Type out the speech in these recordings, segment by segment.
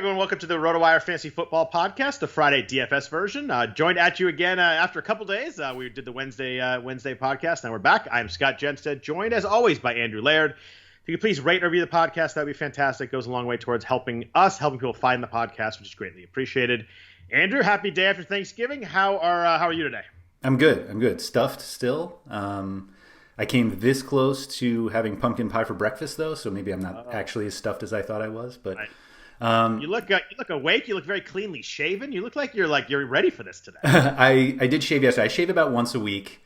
everyone. Welcome to the RotoWire Fantasy Football Podcast, the Friday DFS version. Joined at you again after a couple days. We did the Wednesday podcast. Now we're back. I'm Scott Jenstad, joined as always by Andrew Laird. If you could please rate and review the podcast, that would be fantastic. It goes a long way towards helping people find the podcast, which is greatly appreciated. Andrew, happy day after Thanksgiving. How are you today? I'm good. Stuffed still. I came this close to having pumpkin pie for breakfast, though, so maybe I'm not actually as stuffed as I thought I was. But you look awake. You look very cleanly shaven. You look like you're ready for this today. I did shave yesterday. I shave about once a week,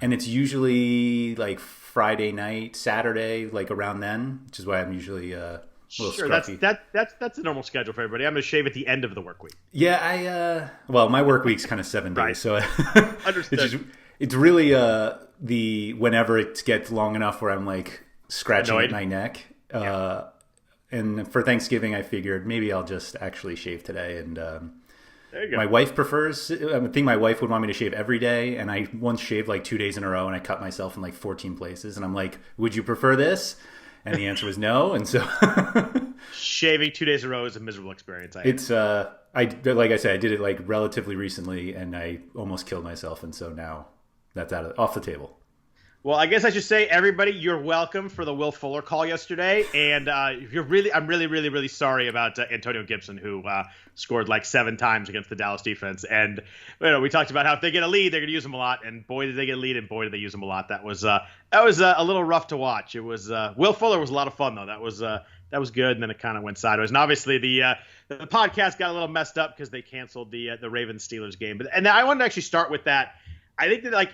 and it's usually like Friday night, Saturday, like around then, which is why I'm usually a little scruffy. That's a normal schedule for everybody. I'm going to shave at the end of the work week. Yeah, my work week's kind of 7 days, so understood. It's really the whenever it gets long enough where I'm like scratching at my neck. And for Thanksgiving, I figured maybe I'll just actually shave today. And there you go. My wife prefers. I think my wife would want me to shave every day. And I once shaved like 2 days in a row, and I cut myself in like 14 places. And I'm like, would you prefer this? And the answer was no. And so shaving 2 days in a row is a miserable experience. Like I said, I did it like relatively recently, and I almost killed myself. And so now that's off the table. Well, I guess I should say, everybody, you're welcome for the Will Fuller call yesterday, and I'm really sorry about Antonio Gibson, who scored like 7 times against the Dallas defense. And we talked about how if they get a lead, they're going to use him a lot, and boy did they get a lead, and boy did they use him a lot. That was a little rough to watch. It was Will Fuller was a lot of fun though. That was good, and then it kind of went sideways. And obviously the podcast got a little messed up because they canceled the Ravens Steelers game. And I wanted to actually start with that. I think that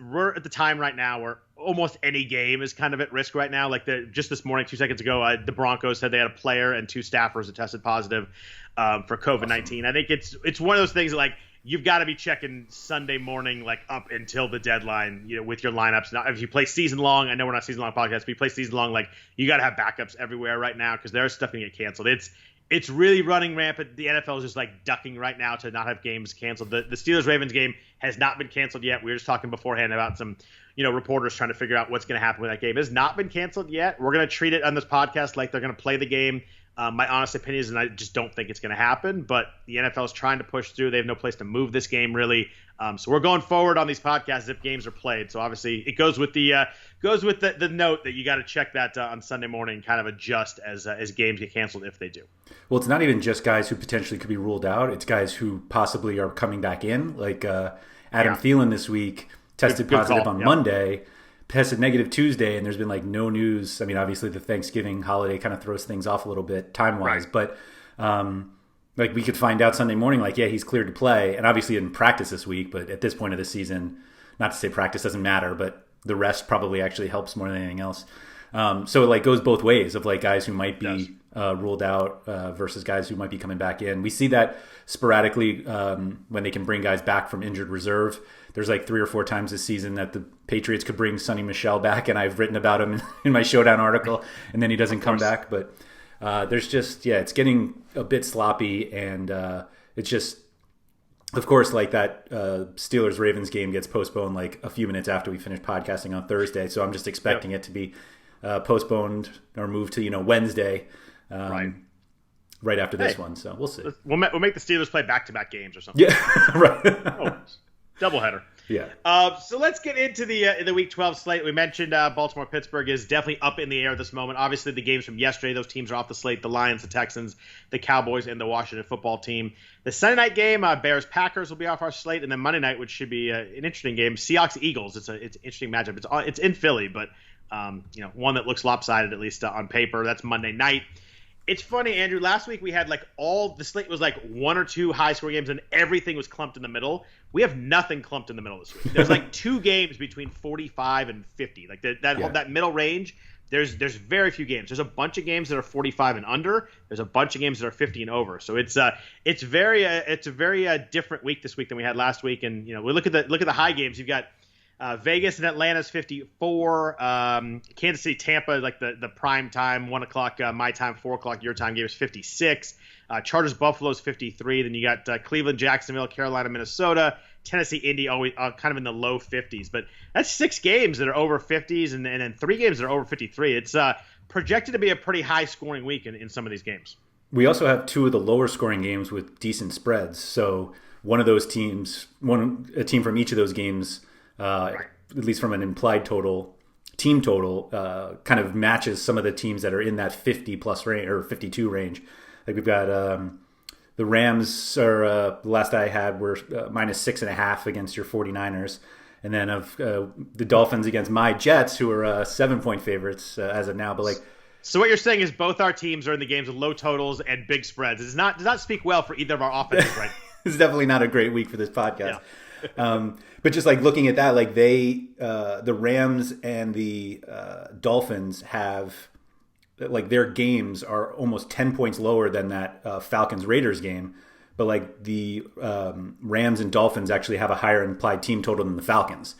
we're at the time right now where almost any game is kind of at risk right now. Like just this morning, 2 seconds ago, the Broncos said they had a player and 2 staffers that tested positive for COVID-19. Awesome. I think it's one of those things that like you've got to be checking Sunday morning like up until the deadline, with your lineups. Now, if you play season long, I know we're not season long podcast, but you play season long, like you got to have backups everywhere right now because there's stuff going to get canceled. It's really running rampant. The NFL is just like ducking right now to not have games canceled. The Steelers-Ravens game has not been canceled yet. We were just talking beforehand about some, reporters trying to figure out what's going to happen with that game. It has not been canceled yet. We're going to treat it on this podcast like they're going to play the game. My honest opinion is, and I just don't think it's going to happen, but the NFL is trying to push through. They have no place to move this game really. So we're going forward on these podcasts if games are played. So obviously it goes with the note that you got to check that on Sunday morning, kind of adjust as games get canceled if they do. Well, it's not even just guys who potentially could be ruled out. It's guys who possibly are coming back in. Like Adam Thielen this week tested positive on Monday, tested negative Tuesday, and there's been like no news. I mean, obviously the Thanksgiving holiday kind of throws things off a little bit time-wise, but like we could find out Sunday morning, like, yeah, he's cleared to play. And obviously in practice this week, but at this point of the season, not to say practice doesn't matter, but the rest probably actually helps more than anything else. So it like goes both ways of like guys who might be ruled out versus guys who might be coming back in. We see that sporadically when they can bring guys back from injured reserve. There's like 3 or 4 times this season that the Patriots could bring Sonny Michel back, and I've written about him in my Showdown article, and then he doesn't come back. But there's just, it's getting a bit sloppy, and it's just, of course, like that Steelers-Ravens game gets postponed like a few minutes after we finish podcasting on Thursday, so I'm just expecting it to be postponed or moved to Wednesday, right after this one. So we'll see. We'll make the Steelers play back-to-back games or something. Yeah, right. Doubleheader. Yeah. So let's get into the Week 12 slate. We mentioned Baltimore-Pittsburgh is definitely up in the air at this moment. Obviously, the games from yesterday, those teams are off the slate. The Lions, the Texans, the Cowboys, and the Washington football team. The Sunday night game, Bears-Packers will be off our slate. And then Monday night, which should be an interesting game, Seahawks-Eagles. It's an interesting matchup. It's in Philly, but one that looks lopsided, at least on paper. That's Monday night. It's funny, Andrew. Last week we had like the slate was like 1 or 2 high-scoring games, and everything was clumped in the middle. We have nothing clumped in the middle this week. There's like 2 games between 45 and 50. Like that middle range. There's very few games. There's a bunch of games that are 45 and under. There's a bunch of games that are 50 and over. So it's a very different week this week than we had last week. And we look at the high games. You've got Vegas and Atlanta's 54. Kansas City, Tampa, like the prime time, 1 o'clock my time, 4 o'clock your time game is 56. Chargers, Buffalo's 53. Then you got Cleveland, Jacksonville, Carolina, Minnesota, Tennessee, Indy, always kind of in the low 50s. But that's 6 games that are over 50s, and then 3 games that are over 53. It's projected to be a pretty high scoring week in some of these games. we also have two of the lower scoring games with decent spreads. So one of those teams, a team from each of those games, at least from an implied team total, kind of matches some of the teams that are in that 50 plus range or 52 range. Like we've got the Rams are the last I had were minus 6.5 against your 49ers. And then of the Dolphins against my Jets, who are 7-point favorites as of now. But like, so what you're saying is both our teams are in the games with low totals and big spreads. It does not speak well for either of our offenses, right? It's definitely not a great week for this podcast. Yeah. But just like looking at that, like the Rams and the Dolphins have, like their games are almost 10 points lower than that Falcons Raiders game. But like the Rams and Dolphins actually have a higher implied team total than the Falcons.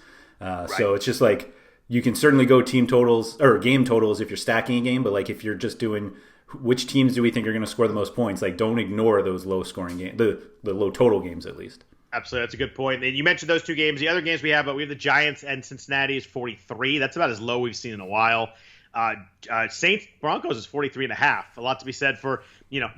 So it's just like you can certainly go team totals or game totals if you're stacking a game. But like if you're just doing which teams do we think are going to score the most points, like don't ignore those low scoring games, the low total games at least. Absolutely. That's a good point. And you mentioned those two games. The other games we have the Giants and Cincinnati is 43. That's about as low we've seen in a while. Saints Broncos is 43.5. A lot to be said for,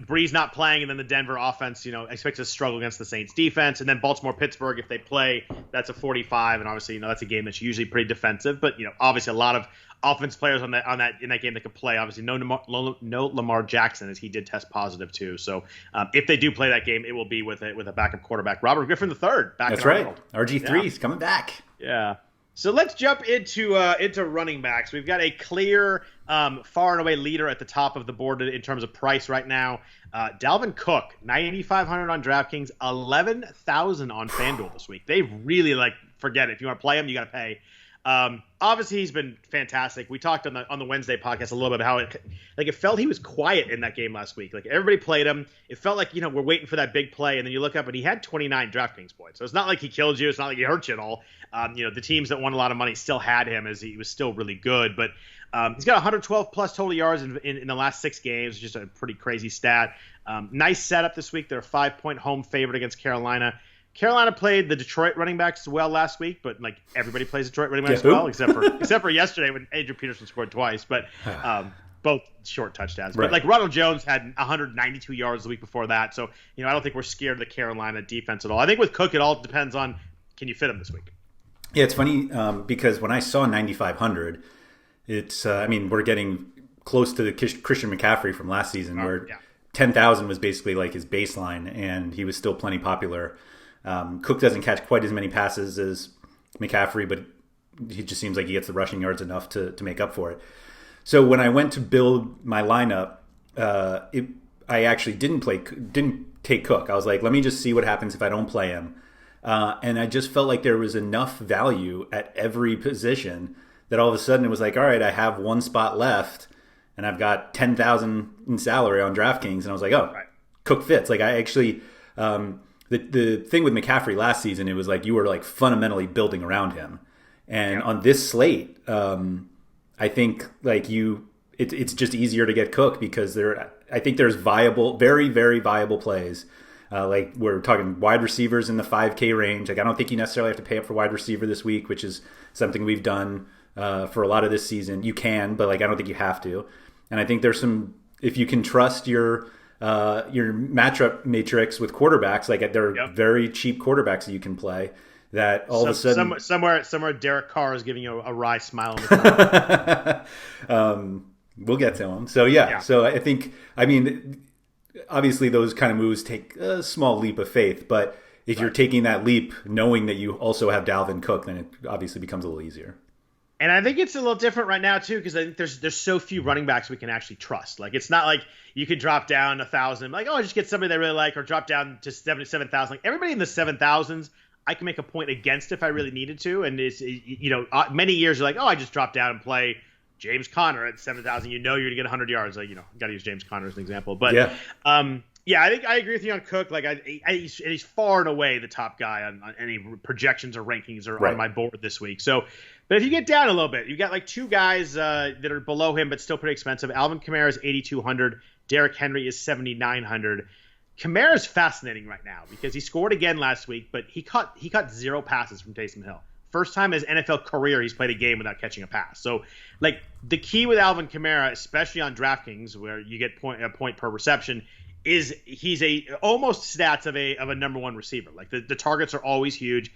Breeze not playing, and then the Denver offense, expects to struggle against the Saints defense, and then Baltimore Pittsburgh, if they play, that's a 45. And obviously, that's a game that's usually pretty defensive, but obviously a lot of offense players in that game that could play. Obviously, no Lamar Jackson, as he did test positive too. So if they do play that game, it will be with a backup quarterback, Robert Griffin III. That's right. RG3's coming back. Yeah. So let's jump into running backs. We've got a clear, far and away leader at the top of the board in terms of price right now. Dalvin Cook, 9,500 on DraftKings, 11,000 on FanDuel this week. They really forget it. If you want to play him, you got to pay. Obviously, he's been fantastic. We talked on the Wednesday podcast a little bit about how it felt he was quiet in that game last week. Like everybody played him. It felt like we're waiting for that big play, and then you look up and he had 29 DraftKings points. So it's not like he killed you. It's not like he hurt you at all. The teams that won a lot of money still had him as he was still really good. But he's got 112 plus total yards in the last 6 games. Just a pretty crazy stat. Nice setup this week. They're a 5-point home favorite against Carolina. Carolina played the Detroit running backs well last week, but everybody plays Detroit running backs well, except for yesterday when Adrian Peterson scored twice, but both short touchdowns. Right. But Ronald Jones had 192 yards the week before that, so I don't think we're scared of the Carolina defense at all. I think with Cook, it all depends on can you fit him this week. Yeah, it's funny because when I saw 9,500, it's we're getting close to the Christian McCaffrey from last season, where 10,000 was basically his baseline, and he was still plenty popular. Cook doesn't catch quite as many passes as McCaffrey, but he just seems like he gets the rushing yards enough to make up for it. So when I went to build my lineup, I actually didn't take Cook. I was like, let me just see what happens if I don't play him. And I just felt like there was enough value at every position that all of a sudden it was like, all right, I have one spot left, and I've got 10,000 in salary on DraftKings, and I was like, oh, Cook fits. I actually. The thing with McCaffrey last season, it was you were fundamentally building around him, and on this slate, I think it's just easier to get Cook because I think there's very very viable plays. We're talking wide receivers in the 5K range. I don't think you necessarily have to pay up for wide receiver this week, which is something we've done for a lot of this season. You can, but I don't think you have to. And I think there's if you can trust your matchup matrix with quarterbacks, there are very cheap quarterbacks that you can play that all of a sudden somewhere Derek Carr is giving you a wry smile on the we'll get to him. So so I think obviously those kind of moves take a small leap of faith, but if you're taking that leap knowing that you also have Dalvin Cook, then it obviously becomes a little easier. And I think it's a little different right now too, because I think there's so few running backs we can actually trust. It's not like you could drop down 1,000, I just get somebody that I really like, or drop down to 7,000. Everybody in the 7,000s, I can make a point against if I really needed to. And it's many years you're I just drop down and play James Conner at 7,000. You're going to get 100 yards. Got to use James Conner as an example. But I think I agree with you on Cook. He's far and away the top guy on any projections or rankings or on my board this week. So. But if you get down a little bit, you've got 2 guys that are below him but still pretty expensive. Alvin Kamara is 8,200. Derrick Henry is 7,900. Kamara is fascinating right now because he scored again last week, but he caught 0 passes from Taysom Hill. First time in his NFL career he's played a game without catching a pass. So, the key with Alvin Kamara, especially on DraftKings, where you get a point per reception, he's almost stats of a number one receiver. Like the targets are always huge.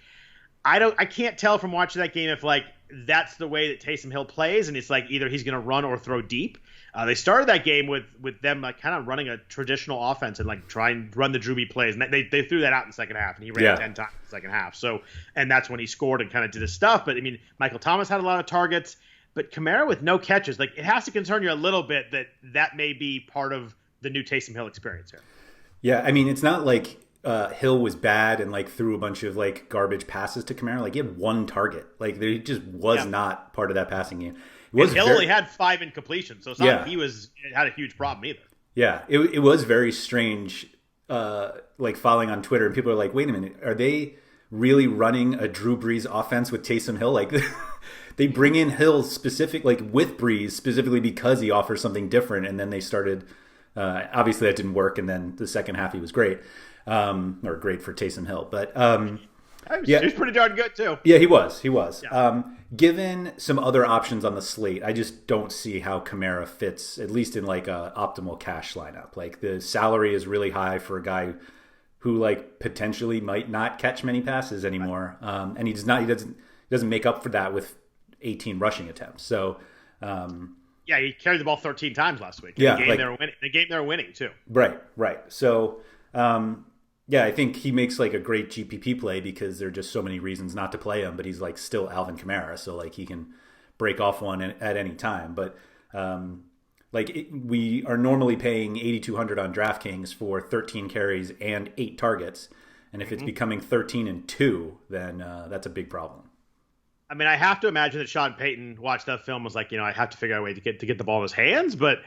I can't tell from watching that game if like that's the way that Taysom Hill plays, and it's like either he's going to run or throw deep. They started that game with them like kind of running a traditional offense and like try and run the Drew B plays, and they threw that out in the second half, and he ran 10 times in the second half. So, and that's when he scored and kind of did his stuff. But I mean, Michael Thomas had a lot of targets, but Kamara with no catches, like it has to concern you a little bit that may be part of the new Taysom Hill experience here. Yeah, I mean, it's not like Hill was bad and like threw a bunch of like garbage passes to Kamara. Like he had one target. Like he just was not part of that passing game. Hill only had 5 incompletions, so it's not like he had a huge problem either. Yeah, it was very strange. Like following on Twitter, and people are like, "Wait a minute, are they really running a Drew Brees offense with Taysom Hill?" Like they bring in Hill with Brees specifically because he offers something different, and then they started. Obviously, that didn't work, and then the second half he was great, or great for Taysom Hill, but. He was pretty darn good too. Yeah, he was. Yeah. Given some other options on the slate, I just don't see how Kamara fits, at least in like a optimal cash lineup. Like the salary is really high for a guy who like potentially might not catch many passes anymore, and he doesn't make up for that with 18 rushing attempts. So. He carried the ball 13 times last week. Yeah, the game they were winning too. Right. So. I think he makes like a great GPP play because there are just so many reasons not to play him, but he's like still Alvin Kamara. So like he can break off one at any time. But we are normally paying $8,200 on DraftKings for 13 carries and 8 targets. And if it's becoming 13 and 2, then that's a big problem. I mean, I have to imagine that Sean Payton watched that film, was like, I have to figure out a way to get the ball in his hands, but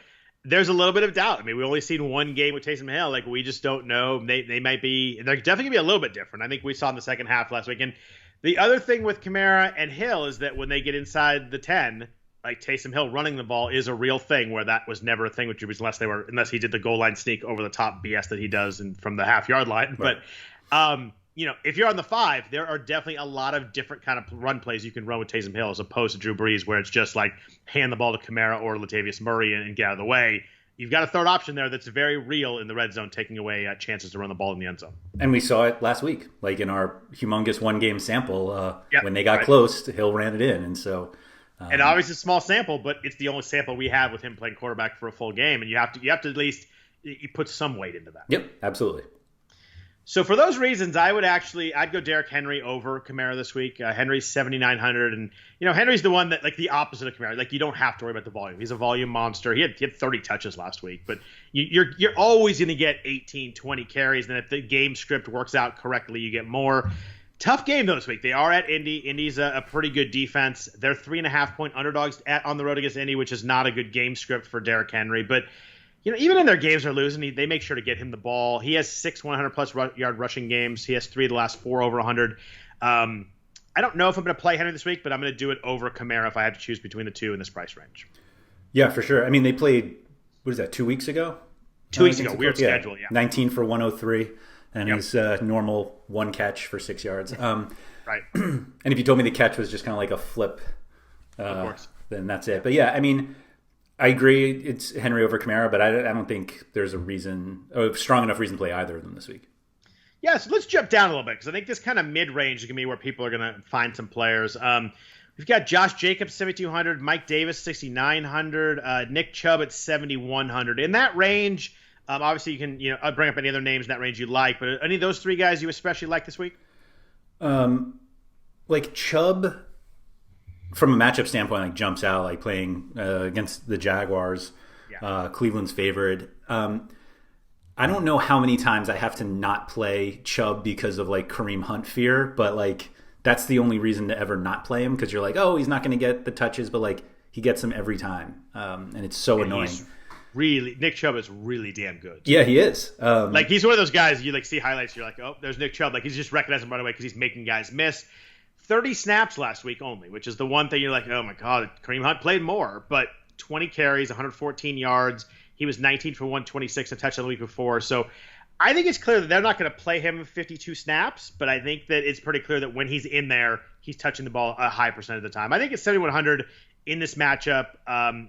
there's a little bit of doubt. I mean, we've only seen one game with Taysom Hill. Like, we just don't know. They might be – they're definitely going to be a little bit different. I think we saw in the second half last week. And the other thing with Kamara and Hill is that when they get inside the 10, like Taysom Hill running the ball is a real thing, where that was never a thing with Drew Brees unless he did the goal line sneak over the top BS that he does from the half-yard line. Right. But, if you're on the 5, there are definitely a lot of different kind of run plays you can run with Taysom Hill as opposed to Drew Brees, where it's just like hand the ball to Kamara or Latavius Murray and get out of the way. You've got a third option there that's very real in the red zone, taking away chances to run the ball in the end zone. And we saw it last week, like in our humongous one-game sample. When they got close, Hill ran it in, and so. And obviously, a small sample, but it's the only sample we have with him playing quarterback for a full game, and you have to at least you put some weight into that. Yep, absolutely. So for those reasons, I'd go Derrick Henry over Kamara this week. Henry's 7,900, and Henry's the one that like the opposite of Kamara. Like you don't have to worry about the volume. He's a volume monster. He had 30 touches last week, but you're always going to get 18, 20 carries, and if the game script works out correctly, you get more. Tough game though this week. They are at Indy. Indy's a pretty good defense. They're 3.5-point underdogs on the road against Indy, which is not a good game script for Derrick Henry, but. Even in their games they're losing, they make sure to get him the ball. He has 6 100-plus yard rushing games. He has 3 of the last 4 over 100. I don't know if I'm going to play Henry this week, but I'm going to do it over Kamara if I have to choose between the two in this price range. Yeah, for sure. I mean, they played, 2 weeks ago? 2 weeks ago. Weird schedule, yeah. 19 for 103, and his normal 1 catch for 6 yards. Right. And if you told me the catch was just kind of like a flip, of course, then that's it. But yeah, I mean, I agree it's Henry over Kamara, but I don't think there's a strong enough reason to play either of them this week. Yeah, so let's jump down a little bit because I think this kind of mid-range is going to be where people are going to find some players. We've got Josh Jacobs, 7,200, Mike Davis, 6,900, Nick Chubb at 7,100. In that range, obviously you can I'll bring up any other names in that range you like, but any of those 3 guys you especially like this week? Like Chubb, from a matchup standpoint, like jumps out, like playing against the Jaguars, Cleveland's favorite. I don't know how many times I have to not play Chubb because of like Kareem Hunt fear, but like that's the only reason to ever not play him, because you're like, oh, he's not going to get the touches, but like he gets them every time, and it's so annoying. Nick Chubb is really damn good. Yeah, he is. Like he's one of those guys you like see highlights, you're like, oh, there's Nick Chubb. Like he's just recognizing right away because he's making guys miss. 30 snaps last week only, which is the one thing you're like, oh my God, Kareem Hunt played more, but 20 carries, 114 yards. He was 19 for 126, a touchdown the week before. So I think it's clear that they're not going to play him 52 snaps, but I think that it's pretty clear that when he's in there, he's touching the ball a high percent of the time. I think it's 7,100 in this matchup.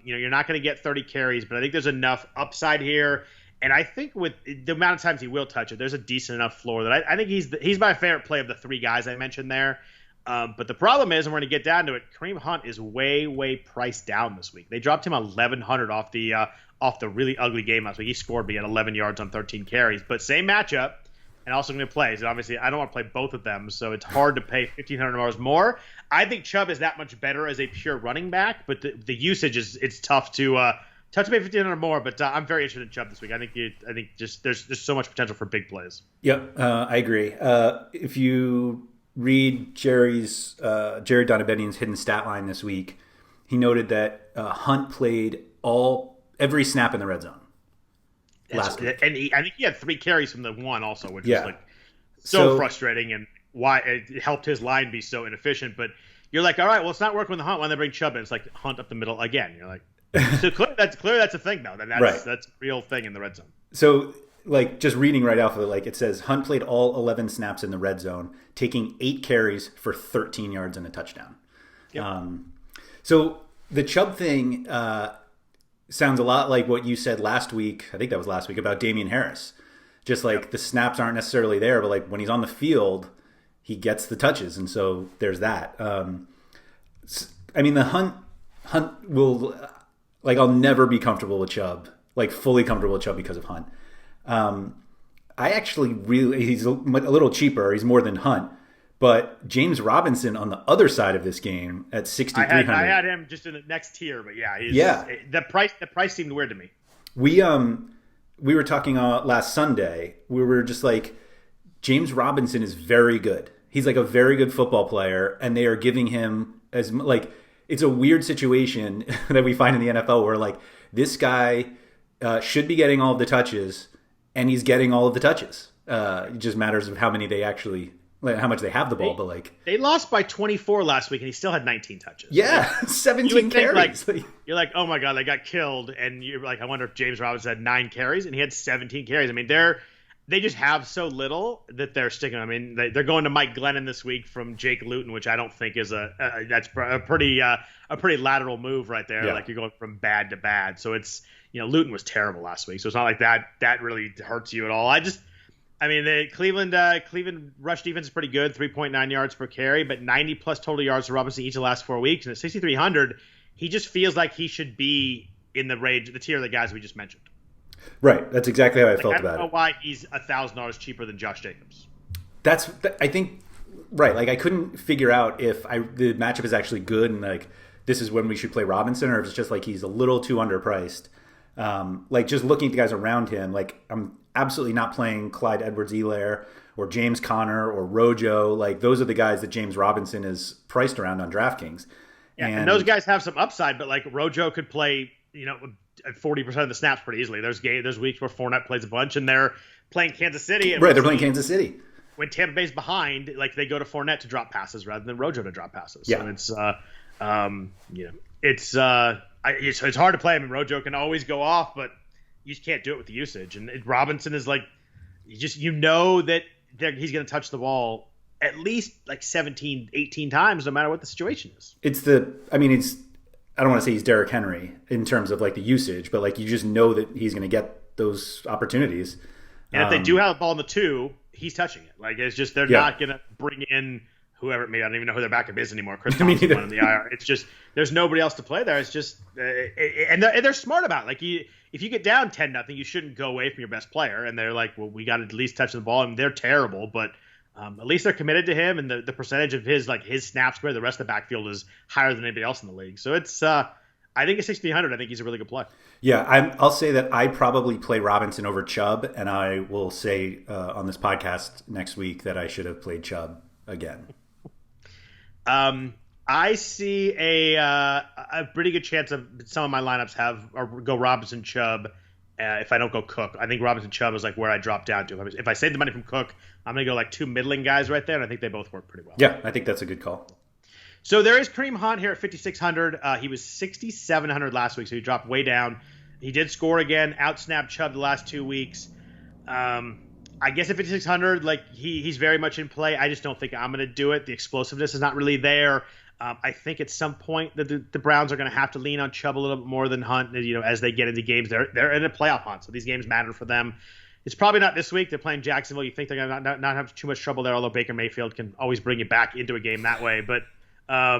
You're not going to get 30 carries, but I think there's enough upside here. And I think with the amount of times he will touch it, there's a decent enough floor that I think he's my favorite play of the three guys I mentioned there. But the problem is, and we're going to get down to it, Kareem Hunt is way priced down this week. They dropped him 1,100 off the really ugly game last week. He scored, but he had 11 yards on 13 carries. But same matchup, and also going to play. So obviously, I don't want to play both of them, so it's hard to pay $1,500 more. I think Chubb is that much better as a pure running back, but the usage it's tough to pay $1,500 more. But I'm very interested in Chubb this week. I think just there's so much potential for big plays. Yep, I agree. If you read Jerry Donabedian's hidden stat line this week, he noted that Hunt played every snap in the red zone last week. And I think he had 3 carries from the one also, which is like so frustrating, and why it helped his line be so inefficient. But you're like, all right, well, it's not working with the Hunt when they bring Chubb in. It's like Hunt up the middle again. You're like, so clearly that's a thing though. That's a real thing in the red zone. So like just reading right off of it, like it says Hunt played all 11 snaps in the red zone, taking 8 carries for 13 yards and a touchdown. Yep. So the Chubb thing sounds a lot like what you said last week. I think that was last week about Damian Harris. Just like the snaps aren't necessarily there, but like when he's on the field, he gets the touches. And so there's that. I mean, the Hunt will, like, I'll never be comfortable with Chubb, like fully comfortable with Chubb because of Hunt. I actually he's a little cheaper. He's more than Hunt, but James Robinson on the other side of this game at 6,300. I had him just in the next tier, but the price seemed weird to me. We were talking last Sunday. We were just like, James Robinson is very good. He's like a very good football player, and they are giving him it's a weird situation that we find in the NFL where like this guy should be getting all of the touches. And he's getting all of the touches. It just matters of how many they actually, like, how much they have the ball. But like they lost by 24 last week, and he still had 19 touches. Yeah, 17 carries. You're like, oh my god, they got killed, and you're like, I wonder if James Robinson had 9 carries, and he had 17 carries. I mean, they just have so little that they're sticking. I mean, they're going to Mike Glennon this week from Jake Luton, which I don't think is that's a pretty lateral move right there. Yeah. Like you're going from bad to bad. So it's. Luton was terrible last week, so it's not like that really hurts you at all. The Cleveland rush defense is pretty good, 3.9 yards per carry, but 90-plus total yards to Robinson each of the last 4 weeks. And at 6,300, he just feels like he should be in the tier of the guys we just mentioned. Right. That's exactly how I felt about it. I don't know why he's $1,000 cheaper than Josh Jacobs. I think, right. Like, I couldn't figure out if the matchup is actually good and, like, this is when we should play Robinson, or if it's just, like, he's a little too underpriced. Like just looking at the guys around him, like I'm absolutely not playing Clyde Edwards-Helaire or James Conner or Rojo. Like those are the guys that James Robinson is priced around on DraftKings. Yeah, and those guys have some upside, but like Rojo could play, 40% of the snaps pretty easily. There's weeks where Fournette plays a bunch, and they're playing Kansas City. And they're playing Kansas City. When Tampa Bay's behind, like they go to Fournette to drop passes rather than Rojo to drop passes. Yeah. So it's hard to play him, and Rojo can always go off, but you just can't do it with the usage. And Robinson is like, that he's going to touch the ball at least like 17, 18 times, no matter what the situation is. I don't want to say he's Derrick Henry in terms of like the usage, but like you just know that he's going to get those opportunities. And if they do have the ball in the 2, he's touching it. Like it's just they're not going to bring in whoever. Maybe I don't even know who their backup is anymore. Chris Thompson went in the IR. It's just there's nobody else to play there. It's just and they're smart about it. Like if you get down 10-0, you shouldn't go away from your best player. And they're like, well, we got to at least touch the ball. And they're terrible, but at least they're committed to him. And the percentage of his snaps where the rest of the backfield is higher than anybody else in the league. So it's I think at 6,300, I think he's a really good play. Yeah, I'll say that I probably play Robinson over Chubb, and I will say on this podcast next week that I should have played Chubb again. I see a pretty good chance of some of my lineups go Robinson Chubb. If I don't go Cook, I think Robinson Chubb is like where I drop down to. If I save the money from Cook, I'm gonna go like 2 middling guys right there, and I think they both work pretty well. Yeah, I think that's a good call. So there is Kareem Hunt here at 5,600. He was 6,700 last week, so he dropped way down. He did score again, outsnapped Chubb the last 2 weeks. I I guess at 5,600, like he's very much in play. I just don't think I'm going to do it. The explosiveness is not really there. I think at some point the Browns are going to have to lean on Chubb a little bit more than Hunt. As they get into games, they're in a playoff hunt, so these games matter for them. It's probably not this week. They're playing Jacksonville. You think they're going to not have too much trouble there, although Baker Mayfield can always bring you back into a game that way. But I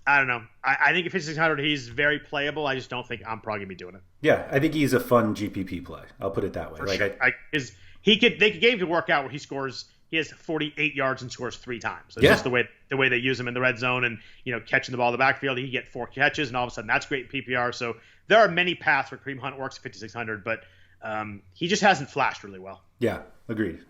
don't know. I think at 5,600 he's very playable. I just don't think I'm probably going to be doing it. Yeah, I think he's a fun GPP play. I'll put it that way. For sure. The game could work out where he has 48 yards and scores 3 times. It's just the way they use him in the red zone and catching the ball in the backfield. He get 4 catches and all of a sudden that's great in PPR. So there are many paths where Kareem Hunt works at 5,600, but he just hasn't flashed really well. Yeah, agreed.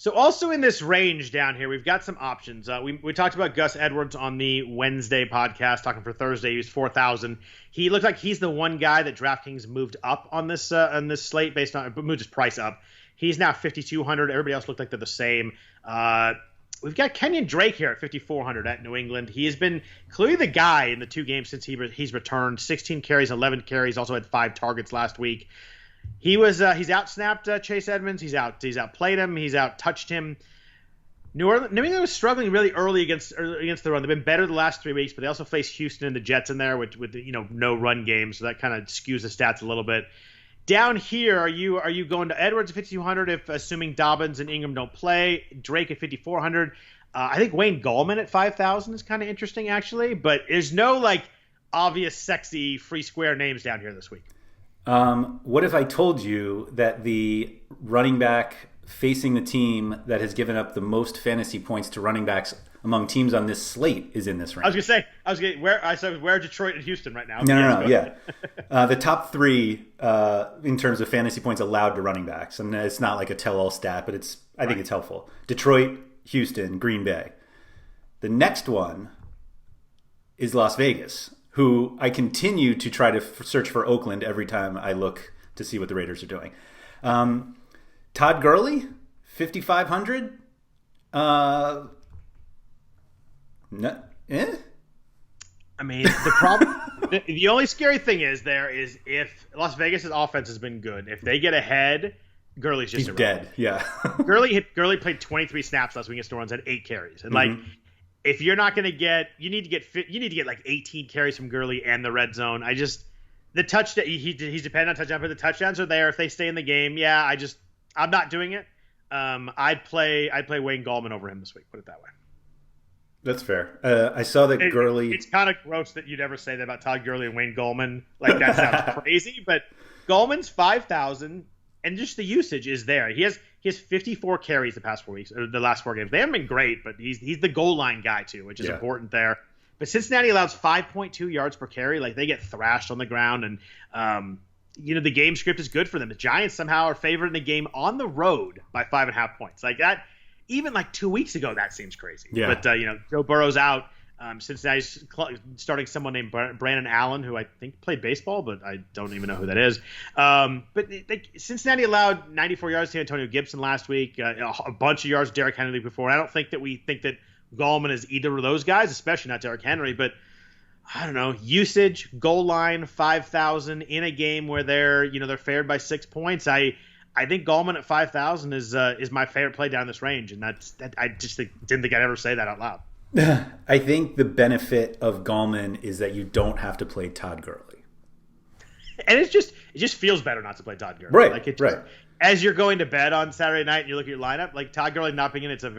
So also in this range down here, we've got some options. We talked about Gus Edwards on the Wednesday podcast. Talking for Thursday, he was 4,000. He looked like he's the one guy that DraftKings moved up on this slate based on moved his price up. He's now 5,200. Everybody else looked like they're the same. We've got Kenyan Drake here at 5,400 at New England. He has been clearly the guy in the 2 games since he's returned. 16 carries, 11 carries. Also had 5 targets last week. He's outsnapped Chase Edmonds. He's outplayed him. He's out-touched him. New England was struggling really early against the run. They've been better the last 3 weeks, but they also faced Houston and the Jets in there with no run game, so that kind of skews the stats a little bit. Down here, are you going to Edwards at 5,200 if assuming Dobbins and Ingram don't play? Drake at 5,400. I think Wayne Gallman at 5,000 is kind of interesting actually, but there's no obvious sexy free square names down here this week. What if I told you that the running back facing the team that has given up the most fantasy points to running backs among teams on this slate is in this range? Where Detroit and Houston right now. No, yeah. The top 3 in terms of fantasy points allowed to running backs, and it's not like a tell-all stat, but I think it's helpful. Detroit, Houston, Green Bay. The next one is Las Vegas, who I continue to try to search for Oakland every time I look to see what the Raiders are doing. Todd Gurley, 5,500. No, I mean, the problem, the only scary thing is if Las Vegas' offense has been good, if they get ahead, Gurley's just dead. Yeah, Gurley played 23 snaps last week against New Orleans, had 8 carries, and if you're not going to get, you need to get like 18 carries from Gurley and the red zone. The touchdown, he's dependent on touchdown, but the touchdowns are there if they stay in the game. Yeah, I'm not doing it. I'd play Wayne Gallman over him this week. Put it that way. That's fair. I saw that Gurley. It's kind of gross that you'd ever say that about Todd Gurley and Wayne Gallman. Like that sounds crazy, but Gallman's 5,000, and just the usage is there. He has 54 carries the past 4 weeks, or the last 4 games. They haven't been great, but he's the goal line guy too, which is important there. But Cincinnati allows 5.2 yards per carry. Like they get thrashed on the ground, and the game script is good for them. The Giants somehow are favored in the game on the road by 5.5 points. Like that. Even 2 weeks ago, that seems crazy. Yeah. But, Joe Burrow's out. Cincinnati's starting someone named Brandon Allen, who I think played baseball, but I don't even know who that is. But Cincinnati allowed 94 yards to Antonio Gibson last week, a bunch of yards to Derrick Henry before. I don't think that we think that Gallman is either of those guys, especially not Derrick Henry. But I don't know, usage, goal line, 5,000 in a game where they're favored by 6 points. I think Gallman at 5,000 is my favorite play down this range, and I just didn't think I'd ever say that out loud. I think the benefit of Gallman is that you don't have to play Todd Gurley, and it just feels better not to play Todd Gurley. Right, right. As you're going to bed on Saturday night and you look at your lineup, like Todd Gurley not being in, it's a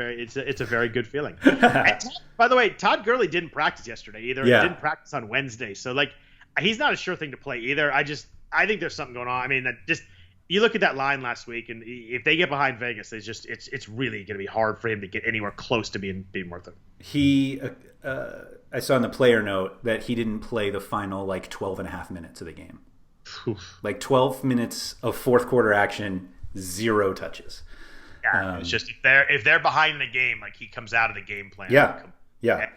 very good feeling. By the way, Todd Gurley didn't practice yesterday either. Yeah. He didn't practice on Wednesday, so he's not a sure thing to play either. I think there's something going on. I mean, you look at that line last week, and if they get behind Vegas, it's really going to be hard for him to get anywhere close to being worth it. I saw in the player note that he didn't play the final 12 and a half minutes of the game. Oof. 12 minutes of fourth quarter action, 0 touches. Yeah, it's just if they're behind in the game, he comes out of the game plan. Yeah.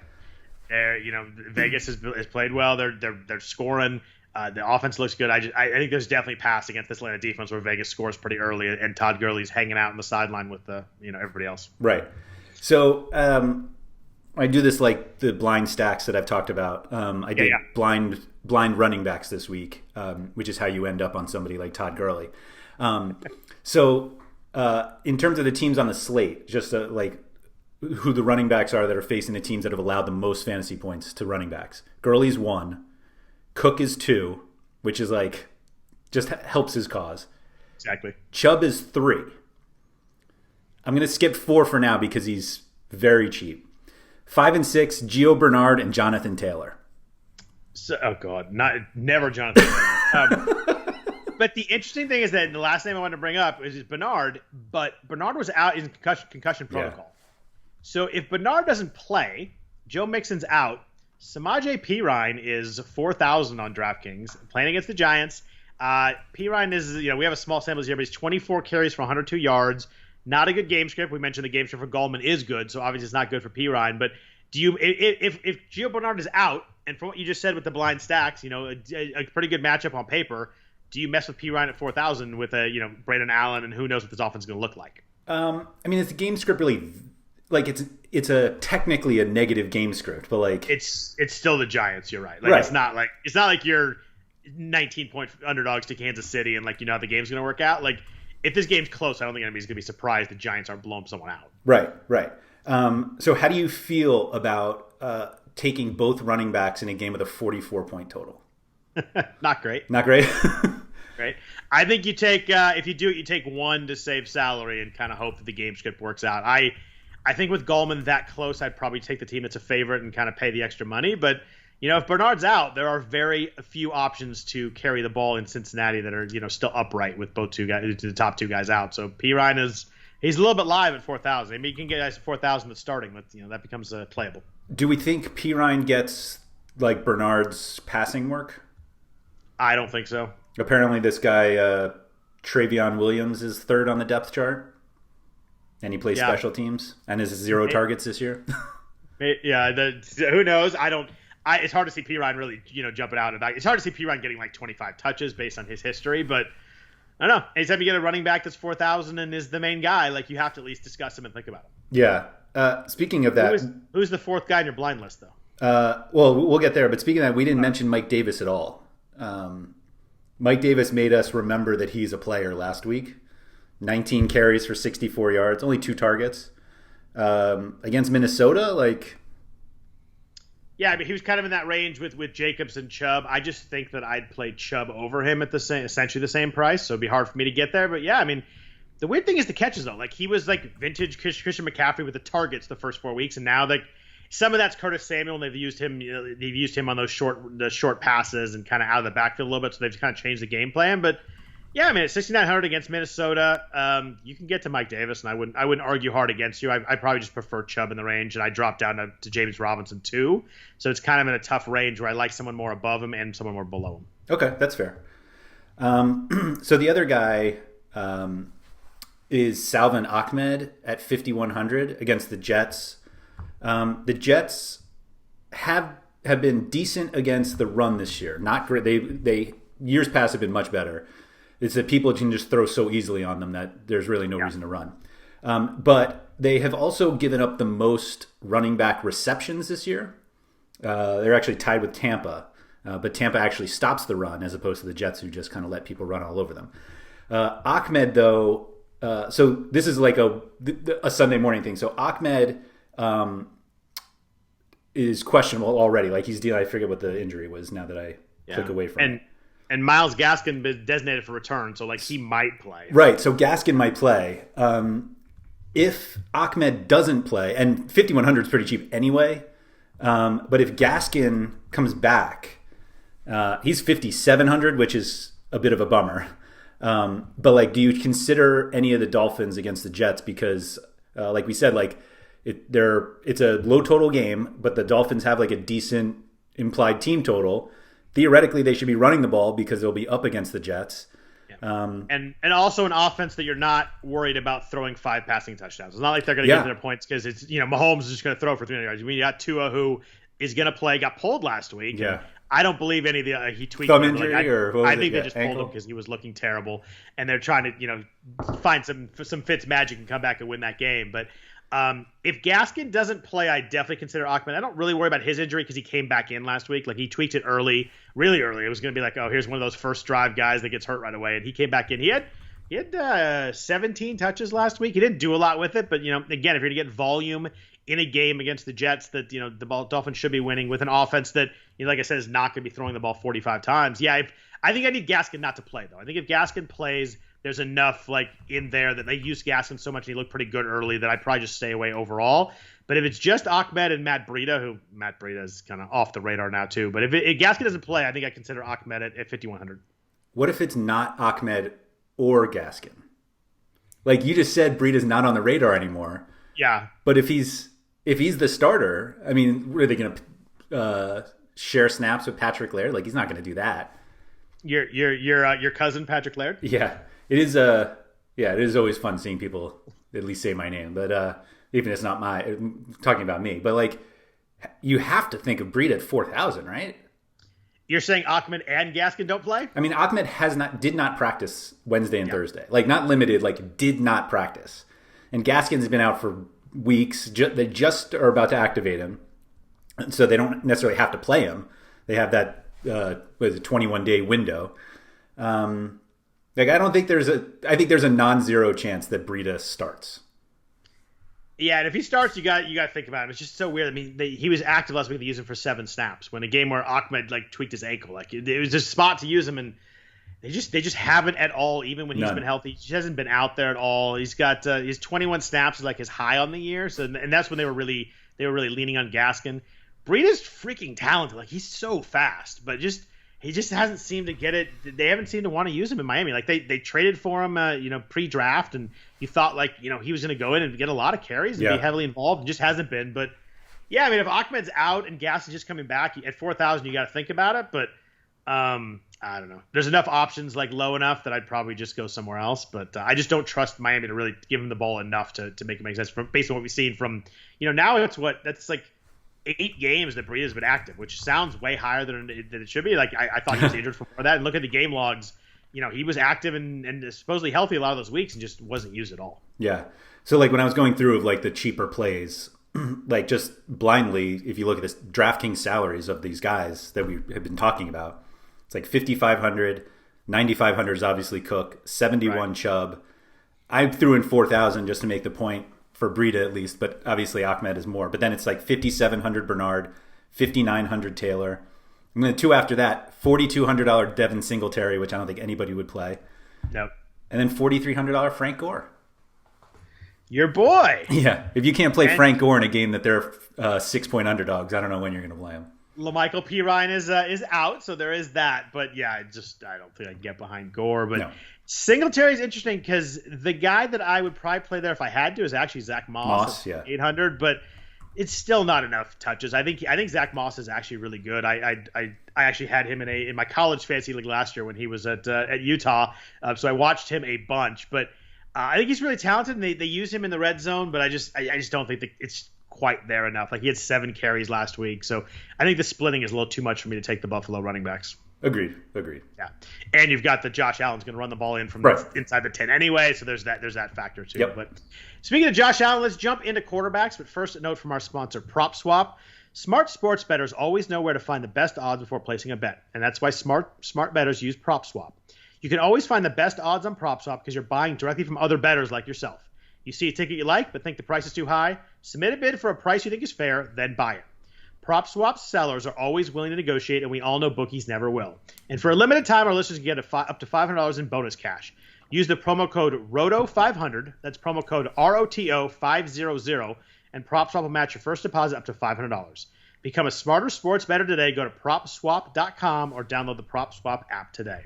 Vegas has played well. They're scoring. The offense looks good. I think there's definitely pass against this Atlanta defense where Vegas scores pretty early, and Todd Gurley's hanging out on the sideline with everybody else. Right. So I do this like the blind stacks that I've talked about. I did blind running backs this week, which is how you end up on somebody like Todd Gurley. So in terms of the teams on the slate, just like who the running backs are that are facing the teams that have allowed the most fantasy points to running backs. Gurley's 1, Cook is 2, which is like just helps his cause. Exactly. Chubb is 3. I'm going to skip 4 for now because he's very cheap. 5 and 6, Gio Bernard and Jonathan Taylor. So, oh God, never Jonathan Taylor. But the interesting thing is that the last name I wanted to bring up is Bernard, but Bernard was out in concussion protocol. Yeah. So if Bernard doesn't play, Joe Mixon's out. Samaje Perine is 4,000 on DraftKings, playing against the Giants. Perine is, we have a small sample here, but he's 24 carries for 102 yards. Not a good game script. We mentioned the game script for Gallman is good, so obviously it's not good for Perine. But if Gio Bernard is out, and from what you just said with the blind stacks, a pretty good matchup on paper, do you mess with Perine at 4,000 with Brandon Allen, and who knows what this offense is going to look like? Is the game script really like it's a technically a negative game script, but like it's still the Giants. You're right. Right. It's not like you're 19-point underdogs to Kansas City, and how the game's going to work out. Like if this game's close, I don't think anybody's going to be surprised the Giants aren't blowing someone out. Right. So how do you feel about taking both running backs in a game with a 44-point total? Not great. Right. I think you take if you do it, you take one to save salary and kind of hope that the game script works out. I think with Gallman that close, I'd probably take the team that's a favorite and kind of pay the extra money. But if Bernard's out, there are very few options to carry the ball in Cincinnati that are still upright with both the top two guys out. So Perine he's a little bit live at 4,000. I mean, you can get guys at 4,000 that's starting, but that becomes playable. Do we think Perine gets like Bernard's passing work? I don't think so. Apparently, this guy Treyvion Williams is 3rd on the depth chart, and he plays special teams and has 0 targets this year. Yeah, who knows? It's hard to see Perine really jumping out of that. It's hard to see Perine getting like 25 touches based on his history, but I don't know. Anytime you get a running back that's 4,000 and is the main guy, you have to at least discuss him and think about him. Yeah. Speaking of that, who's the 4th guy in your blind list though? Well, we'll get there. But speaking of that, we didn't mention Mike Davis at all. Mike Davis made us remember that he's a player last week. 19 carries for 64 yards, only 2 targets. Against Minnesota, Yeah, I mean, he was kind of in that range with Jacobs and Chubb. I just think that I'd play Chubb over him at essentially the same price, so it'd be hard for me to get there. But yeah, I mean, the weird thing is the catches though. He was vintage Christian McCaffrey with the targets the first 4 weeks, and now some of that's Curtis Samuel, and they've used him on those short passes and kind of out of the backfield a little bit, so they've kind of changed the game plan. But yeah, I mean, at 6,900 against Minnesota, you can get to Mike Davis, and I wouldn't argue hard against you. I probably just prefer Chubb in the range, and I dropped down to James Robinson too. So it's kind of in a tough range where I like someone more above him and someone more below him. Okay, that's fair. So the other guy is Salvin Ahmed at 5,100 against the Jets. The Jets have been decent against the run this year. Not great. They years past have been much better. It's that people can just throw so easily on them that there's really no reason to run. But they have also given up the most running back receptions this year. They're actually tied with Tampa, but Tampa actually stops the run as opposed to the Jets who just kind of let people run all over them. Ahmed, though, so this is like a Sunday morning thing. So Ahmed is questionable already. He's dealing. I forget what the injury was now that I click away from it. And Myles Gaskin been designated for return, so he might play. Right, so Gaskin might play. If Ahmed doesn't play, and 5,100 is pretty cheap anyway, but if Gaskin comes back, he's 5,700, which is a bit of a bummer. But do you consider any of the Dolphins against the Jets? Because like we said, it's a low total game, but the Dolphins have a decent implied team total. Theoretically, they should be running the ball because they'll be up against the Jets. Yeah. And also an offense that you're not worried about throwing 5 passing touchdowns. It's not like they're going to get their points because it's Mahomes is just going to throw for 300 yards. I mean, you got Tua who is going to play, got pulled last week. Yeah. I don't believe any of the he tweaked thumb injury I think they just pulled him because he was looking terrible, and they're trying to find some Fitz magic and come back and win that game. But if Gaskin doesn't play, I definitely consider Ahmed. I don't really worry about his injury because he came back in last week. He tweaked it really early. It was going to be here's one of those first drive guys that gets hurt right away, and he came back in. He He had 17 touches last week. He didn't do a lot with it, but, again, if you're going to get volume in a game against the Jets that, the Dolphins should be winning with an offense that, like I said, is not going to be throwing the ball 45 times. Yeah, I think I need Gaskin not to play, though. I think if Gaskin plays, there's enough in there that they use Gaskin so much and he looked pretty good early that I'd probably just stay away overall. But if it's just Ahmed and Matt Breida, who Matt Breida is kind of off the radar now too. But if Gaskin doesn't play, I think I consider Ahmed at 5,100. What if it's not Ahmed or Gaskin? Like you just said, Breida's not on the radar anymore. Yeah. But if he's the starter, I mean, are they going to share snaps with Patrick Laird? Like he's not going to do that. Your cousin Patrick Laird? Yeah. It is always fun seeing people at least say my name, but even if it's not talking about me. But you have to think of Breida at 4,000, right? You're saying Ahmed and Gaskin don't play? I mean, Ahmed did not practice Wednesday and Thursday. Not limited, did not practice. And Gaskin's been out for weeks. They just are about to activate him, so they don't necessarily have to play him. They have that 21-day window. I think there's a non-zero chance that Breida starts. Yeah, and if he starts, you got to think about it. It's just so weird. I mean, he was active last week. They used him for 7 snaps. When a game where Ahmed tweaked his ankle, it was a spot to use him, and they just haven't at all. Even when he's been healthy, he just hasn't been out there at all. He's got his 21 snaps is his high on the year. So, and that's when they were really leaning on Gaskin. Breida's freaking talented. He's so fast, but he just hasn't seemed to get it. They haven't seemed to want to use him in Miami. They traded for him, pre-draft, and you thought he was going to go in and get a lot of carries and be heavily involved. It just hasn't been. But yeah, I mean, if Ahmed's out and Gas is just coming back at 4,000, you got to think about it. But I don't know. There's enough options low enough that I'd probably just go somewhere else. But I just don't trust Miami to really give him the ball enough to make it make sense based on what we've seen from now. That's 8 games that Breida's been active, which sounds way higher than it should be. I thought he was injured before that. And look at the game logs. He was active and supposedly healthy a lot of those weeks and just wasn't used at all. Yeah. So when I was going through of the cheaper plays, just blindly, if you look at this DraftKings salaries of these guys that we have been talking about, it's 5,500, 9,500 is obviously Cook, 71 right. Chubb. I threw in 4,000 just to make the point. For Breida at least, but obviously Ahmed is more. But then it's 5,700 Bernard, 5,900 Taylor. And then 2 after that, $4,200 Devin Singletary, which I don't think anybody would play. Nope. And then $4,300 Frank Gore. Your boy. Yeah. If you can't play Frank Gore in a game that they're 6-point underdogs, I don't know when you're going to play him. LaMichael Pirine is out, so there is that. But yeah, I don't think I can get behind Gore. But no. Singletary is interesting because the guy that I would probably play there if I had to is actually Zach Moss yeah. 800, but it's still not enough touches. I think Zach Moss is actually really good. I actually had him in my college fantasy league last year when he was at Utah, so I watched him a bunch. But I think he's really talented, and they use him in the red zone. But I just don't think that it's quite there enough. He had 7 carries last week, so I think the splitting is a little too much for me to take the Buffalo running backs. Agreed. Yeah, and you've got the Josh Allen's going to run the ball in from inside the 10 anyway, so there's that factor too. Yep. But speaking of Josh Allen, let's jump into quarterbacks. But first, a note from our sponsor, PropSwap. Smart sports bettors always know where to find the best odds before placing a bet, and that's why smart bettors use PropSwap. You can always find the best odds on PropSwap because you're buying directly from other bettors like yourself. You see a ticket you like but think the price is too high? Submit a bid for a price you think is fair, then buy it. PropSwap sellers are always willing to negotiate, and we all know bookies never will. And for a limited time, our listeners can get up to $500 in bonus cash. Use the promo code ROTO500, that's promo code ROTO500, and PropSwap will match your first deposit up to $500. Become a smarter sports bettor today. Go to PropSwap.com or download the PropSwap app today.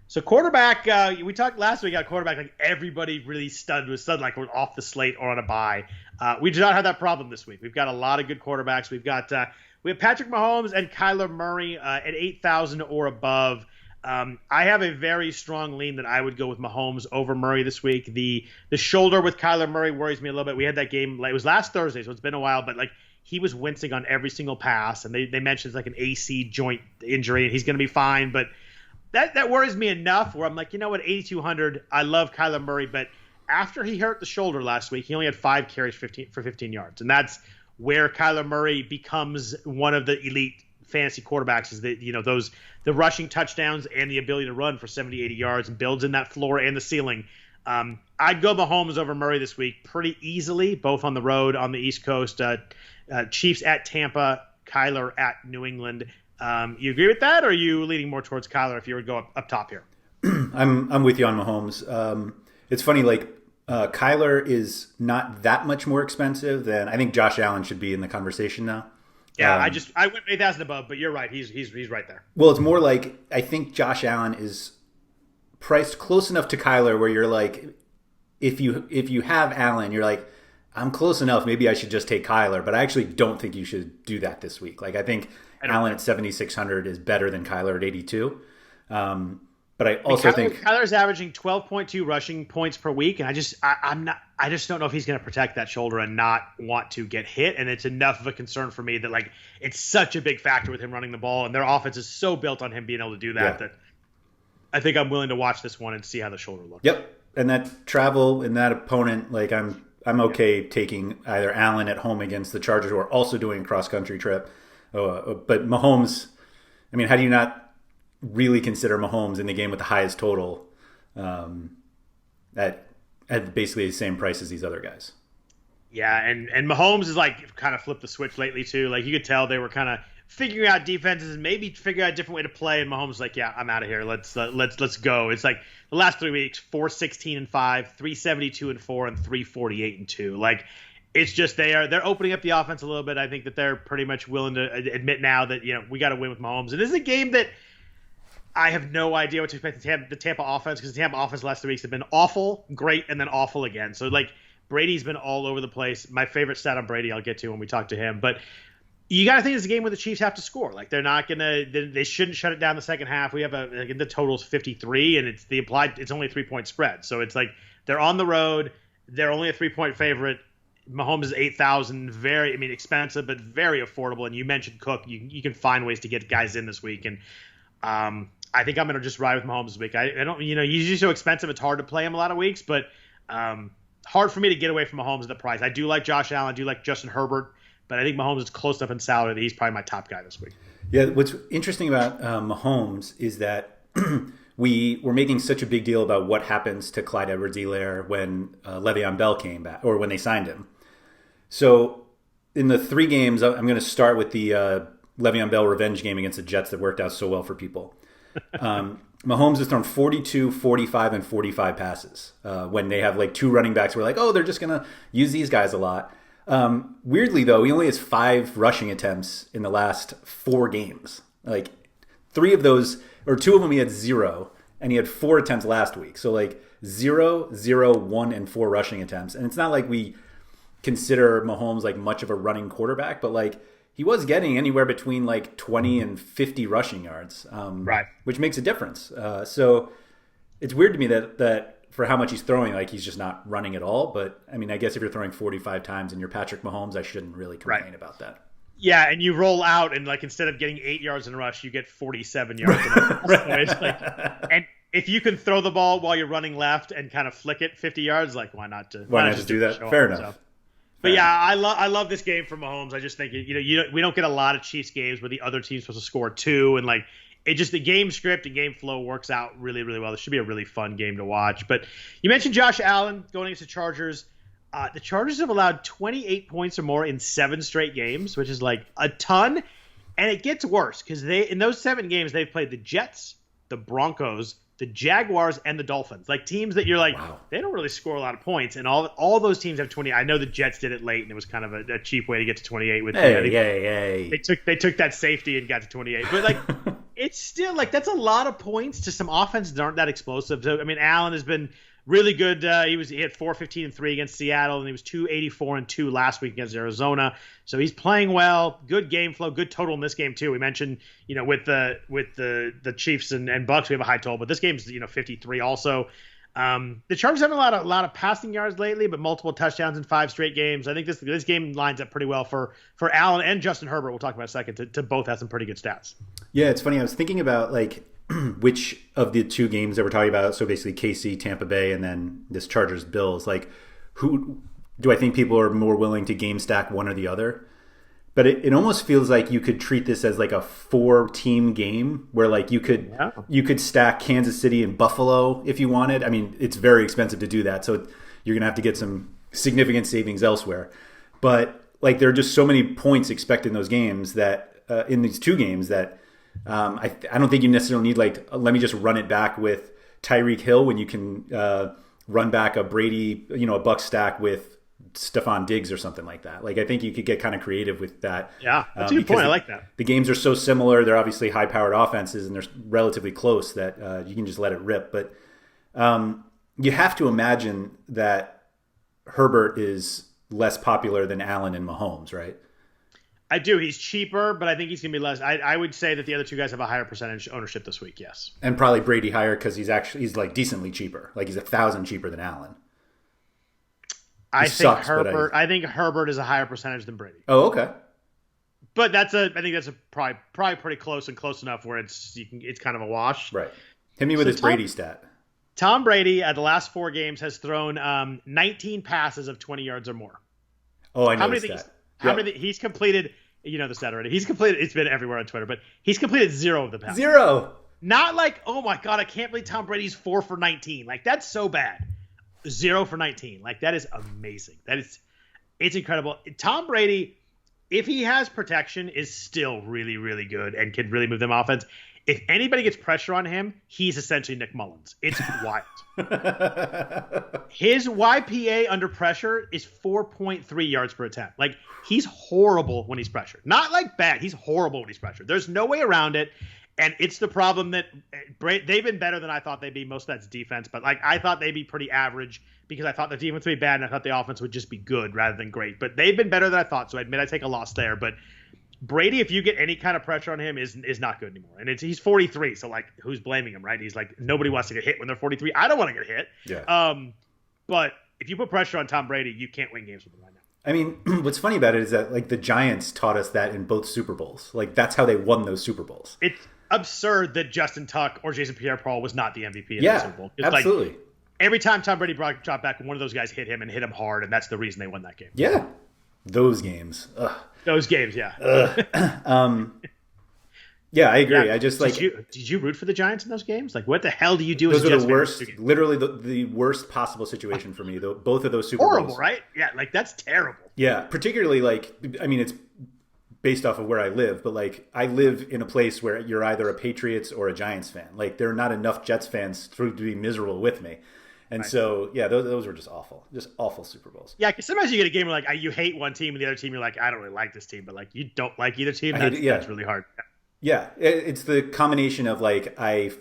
So quarterback, we talked last week about quarterback, everybody really was stunned like we're off the slate or on a bye. We do not have that problem this week. We've got a lot of good quarterbacks. We have Patrick Mahomes and Kyler Murray at 8,000 or above. I have a very strong lean that I would go with Mahomes over Murray this week. The shoulder with Kyler Murray worries me a little bit. We had that game, it was last Thursday, so it's been a while, but he was wincing on every single pass, and they mentioned it's an AC joint injury, and he's going to be fine, but that worries me enough where I'm what, 8,200, I love Kyler Murray, but after he hurt the shoulder last week, he only had 5 carries for 15 yards, and that's where Kyler Murray becomes one of the elite fantasy quarterbacks is that, the rushing touchdowns and the ability to run for 70, 80 yards and builds in that floor and the ceiling. I'd go Mahomes over Murray this week pretty easily, both on the road on the East Coast. Chiefs at Tampa, Kyler at New England. You agree with that, or are you leaning more towards Kyler if you were to go up top here? I'm with you on Mahomes. It's funny, Kyler is not that much more expensive than I think Josh Allen should be in the conversation now. Yeah, I went 8,000 above, but you're right. He's right there. Well, it's more like I think Josh Allen is priced close enough to Kyler where you're like, if you have Allen, you're like, I'm close enough. Maybe I should just take Kyler, but I actually don't think you should do that this week. I think Allen at 7,600 is better than Kyler at 82. But I also think Kyler's averaging 12.2 rushing points per week, and I just don't know if he's going to protect that shoulder and not want to get hit. And it's enough of a concern for me that it's such a big factor with him running the ball, and their offense is so built on him being able to do that that I think I'm willing to watch this one and see how the shoulder looks. Yep, and that travel and that opponent, I'm okay taking either Allen at home against the Chargers, who are also doing a cross country trip, but Mahomes. I mean, how do you not really consider Mahomes in the game with the highest total at basically the same price as these other guys? Yeah, and Mahomes is kind of flipped the switch lately too. You could tell they were kind of figuring out defenses and maybe figuring out a different way to play. And Mahomes is yeah, I'm out of here. Let's go. It's the last 3 weeks: 416-5, 372-4, and 348-2. It's just they're opening up the offense a little bit. I think that they're pretty much willing to admit now that we got to win with Mahomes. And this is a game that I have no idea what to expect the Tampa offense, because the Tampa offense the last 3 weeks have been awful, great, and then awful again. So Brady's been all over the place. My favorite stat on Brady I'll get to when we talk to him, but you got to think it's a game where the Chiefs have to score. They're not gonna. They shouldn't shut it down the second half. We have the total's 53, and it's only a 3-point spread. So it's they're on the road. They're only a 3-point favorite. Mahomes is 8,000. Very, expensive, but very affordable. And you mentioned Cook. You can find ways to get guys in this week, and I think I'm going to just ride with Mahomes this week. I don't, he's usually so expensive, it's hard to play him a lot of weeks, but hard for me to get away from Mahomes at the price. I do like Josh Allen, I do like Justin Herbert, but I think Mahomes is close enough in salary that he's probably my top guy this week. Yeah, what's interesting about Mahomes is that we were making such a big deal about what happens to Clyde Edwards-Helaire when Le'Veon Bell came back, or when they signed him. So in the 3 games, I'm going to start with the Le'Veon Bell revenge game against the Jets that worked out so well for people. Mahomes has thrown 42, 45, and 45 passes when they have 2 running backs. We're they're just going to use these guys a lot. Weirdly, though, he only has 5 rushing attempts in the last 4 games. 3 of those, or 2 of them he had 0, and he had 4 attempts last week. So 0, 0, 1, and 4 rushing attempts. And it's not like we consider Mahomes much of a running quarterback, but he was getting anywhere between 20 and 50 rushing yards, right? Which makes a difference. So it's weird to me that for how much he's throwing, he's just not running at all. But I guess if you're throwing 45 times and you're Patrick Mahomes, I shouldn't really complain about that. Yeah, and you roll out and instead of getting 8 yards in a rush, you get 47 yards in a rush. So and if you can throw the ball while you're running left and kind of flick it 50 yards, why not just do that? Fair enough. So. But yeah, I love this game for Mahomes. I just think we don't get a lot of Chiefs games where the other team's supposed to score 2, and the game script and game flow works out really, really well. This should be a really fun game to watch. But you mentioned Josh Allen going against the Chargers. The Chargers have allowed 28 points or more in 7 straight games, which is a ton. And it gets worse because in those 7 games they've played the Jets, the Broncos, the Jaguars, and the Dolphins, teams that you're wow, they don't really score a lot of points, and all those teams have 20. I know the Jets did it late, and it was kind of a cheap way to get to 28. With hey. They took that safety and got to 28, but it's still that's a lot of points to some offenses that aren't that explosive. So Allen has been really good. He had 4-15-3 against Seattle, and he was 2-84-2 last week against Arizona. So he's playing well. Good game flow. Good total in this game too. We mentioned with the Chiefs and Bucks we have a high total, but this game's 53 also. The Chargers haven't a lot of passing yards lately, but multiple touchdowns in 5 straight games. I think this game lines up pretty well for Allen and Justin Herbert. We'll talk about in a second to both have some pretty good stats. Yeah, it's funny. I was thinking about which of the 2 games that we're talking about, so basically KC, Tampa Bay, and then this Chargers Bills, who do I think people are more willing to game stack one or the other? But it almost feels like you could treat this as like a 4-team game where like you could stack Kansas City and Buffalo if you wanted. I mean, it's very expensive to do that, so you're gonna have to get some significant savings elsewhere. But like there are just so many points expected in those games that in these 2 games that I don't think you necessarily need like let me just run it back with Tyreek Hill when you can run back a Brady, a buck stack with Stephon Diggs or something like that. Like I think you could get kind of creative with that. Yeah, that's a good point. I like that. The games are so similar. They're obviously high-powered offenses and they're relatively close that you can just let it rip. But you have to imagine that Herbert is less popular than Allen and Mahomes, right? I do. He's cheaper, but I think he's going to be less. I would say that the other 2 guys have a higher percentage ownership this week, yes. And probably Brady higher because he's like decently cheaper. Like he's 1,000 cheaper than Allen. I think Herbert is a higher percentage than Brady. Oh, okay. But I think that's probably pretty close and close enough where it's kind of a wash. Right. Hit me with his Brady stat. Tom Brady at the last 4 games has thrown 19 passes of 20 yards or more. Oh, I know the stat. How many he's completed? You know the stat already. He's completed. It's been everywhere on Twitter, but he's completed 0 of the passes. 0. Not like, oh my God, I can't believe Tom Brady's 4 for 19. Like that's so bad. 0 for 19. Like that is amazing. It's incredible. Tom Brady, if he has protection, is still really, really good and can really move them offense. If anybody gets pressure on him, he's essentially Nick Mullins. It's wild. His YPA under pressure is 4.3 yards per attempt. Like he's horrible when he's pressured. Not like bad. He's horrible when he's pressured. There's no way around it. And it's the problem that they've been better than I thought they'd be. Most of that's defense, but like I thought they'd be pretty average because I thought the defense would be bad and I thought the offense would just be good rather than great. But they've been better than I thought, so I admit I take a loss there. But Brady, if you get any kind of pressure on him, is not good anymore. And he's 43, so like who's blaming him, right? He's like nobody wants to get hit when they're 43. I don't want to get hit. Yeah. But if you put pressure on Tom Brady, you can't win games with him right now. I mean, what's funny about it is that like the Giants taught us that in both Super Bowls. Like that's how they won those Super Bowls. It's absurd that Justin Tuck or Jason Pierre-Paul was not the MVP in the Super Bowl. It's absolutely. Like, every time Tom Brady dropped back, one of those guys hit him and hit him hard, and that's the reason they won that game. Yeah. Those games. Ugh. Those games, yeah. Yeah, I agree. Yeah. I just like. Did you root for the Giants in those games? Like, what the hell do you do? Those are the worst. Literally, the worst possible situation for me. Both of those Super Bowls. Horrible, right? Yeah, like that's terrible. Yeah, particularly like I mean, it's based off of where I live, but like I live in a place where you're either a Patriots or a Giants fan. Like there are not enough Jets fans to be miserable with me. And so, yeah, those were just awful Super Bowls. Yeah, because sometimes you get a game where like you hate one team and the other team you're like, I don't really like this team, but like you don't like either team. That's really hard. Yeah, it's the combination of like I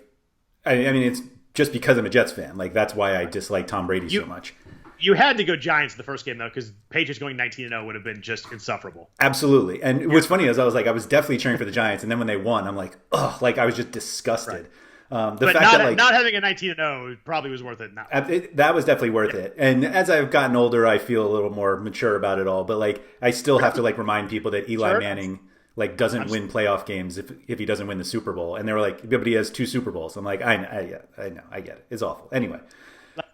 mean, it's just because I'm a Jets fan. Like that's why I dislike Tom Brady so much. You had to go Giants in the first game though, because Patriots going 19-0 would have been just insufferable. Absolutely. And what's funny is I was definitely cheering for the Giants, and then when they won, I'm like, ugh, like I was just disgusted. Right. But not having a 19-0 probably was worth it. That was definitely worth it. And as I've gotten older, I feel a little more mature about it all. But like, I still have to like remind people that Eli Manning like doesn't win playoff games if he doesn't win the Super Bowl. And they were like, but he has 2 Super Bowls. I'm like, I know, I get it. It's awful. Anyway,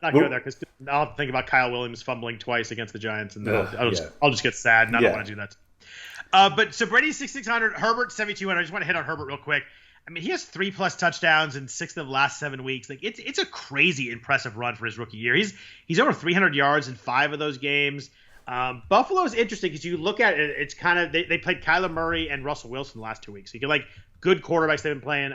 not go there because I'll think about Kyle Williams fumbling twice against the Giants, and I'll just get sad, and I don't want to do that. But so Brady's 6,600, Herbert 7,200. I just want to hit on Herbert real quick. I mean, he has 3+ touchdowns in 6 of the last 7 weeks. Like it's a crazy impressive run for his rookie year. He's over 300 yards in 5 of those games. Buffalo is interesting because you look at it, it's kind of they played Kyler Murray and Russell Wilson the last 2 weeks. So you get like good quarterbacks they've been playing.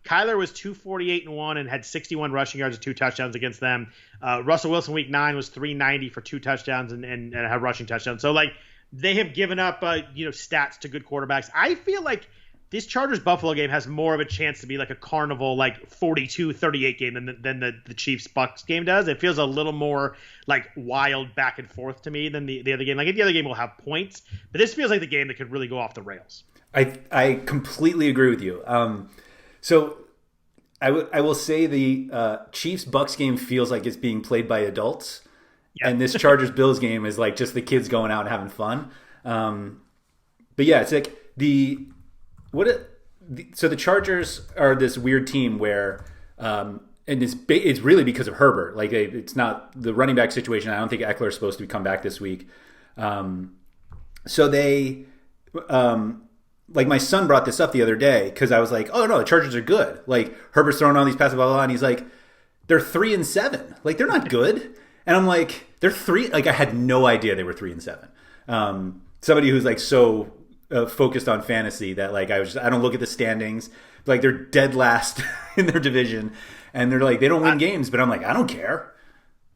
Kyler was 248-1 and had 61 rushing yards and 2 touchdowns against them. Russell Wilson week 9 was 390 for 2 touchdowns and had rushing touchdowns. So like they have given up stats to good quarterbacks. I feel like this Chargers-Buffalo game has more of a chance to be like a carnival, like 42-38 game than the Chiefs-Bucks game does. It feels a little more like wild back and forth to me than the other game. Like the other game will have points, but this feels like the game that could really go off the rails. I completely agree with you. So I will say the Chiefs-Bucks game feels like it's being played by adults, and this Chargers-Bills game is like just the kids going out and having fun. But yeah, it's like so the Chargers are this weird team where, and it's really because of Herbert. Like it's not the running back situation. I don't think Eckler is supposed to come back this week. So they like my son brought this up the other day because I was like, oh no, the Chargers are good. Like Herbert's throwing all these passes, blah, blah, blah, and he's like, they're 3-7. Like they're not good. And I'm like, they're 3. Like I had no idea they were 3-7. Somebody who's like so focused on fantasy that like I don't look at the standings. Like they're dead last in their division, and they're like they don't win games. But I'm like, I don't care.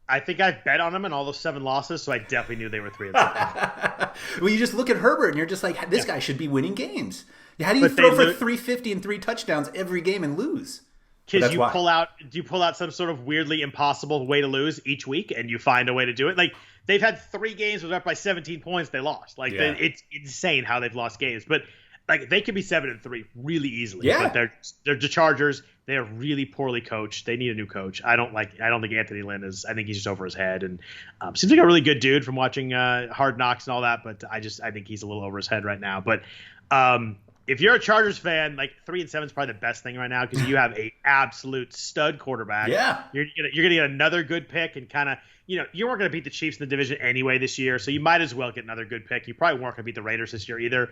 I think I bet on them in all those 7 losses, so I definitely knew they were 3-7. Well, you just look at Herbert and you're just like, this guy should be winning games. How do you throw for 350 and 3 touchdowns every game and lose? Because you pull out some sort of weirdly impossible way to lose each week, and you find a way to do it. Like they've had 3 games where they're up by 17 points, they lost. Like it's insane how they've lost games, but like they could be 7-3 really easily. Yeah, but they're the Chargers. They are really poorly coached. They need a new coach. I don't think Anthony Lynn is. I think he's just over his head, and seems like a really good dude from watching Hard Knocks and all that. But I think he's a little over his head right now. But if you're a Chargers fan, like 3-7 is probably the best thing right now because you have a absolute stud quarterback. Yeah, you're gonna get another good pick and kind of you weren't gonna beat the Chiefs in the division anyway this year, so you might as well get another good pick. You probably weren't gonna beat the Raiders this year either.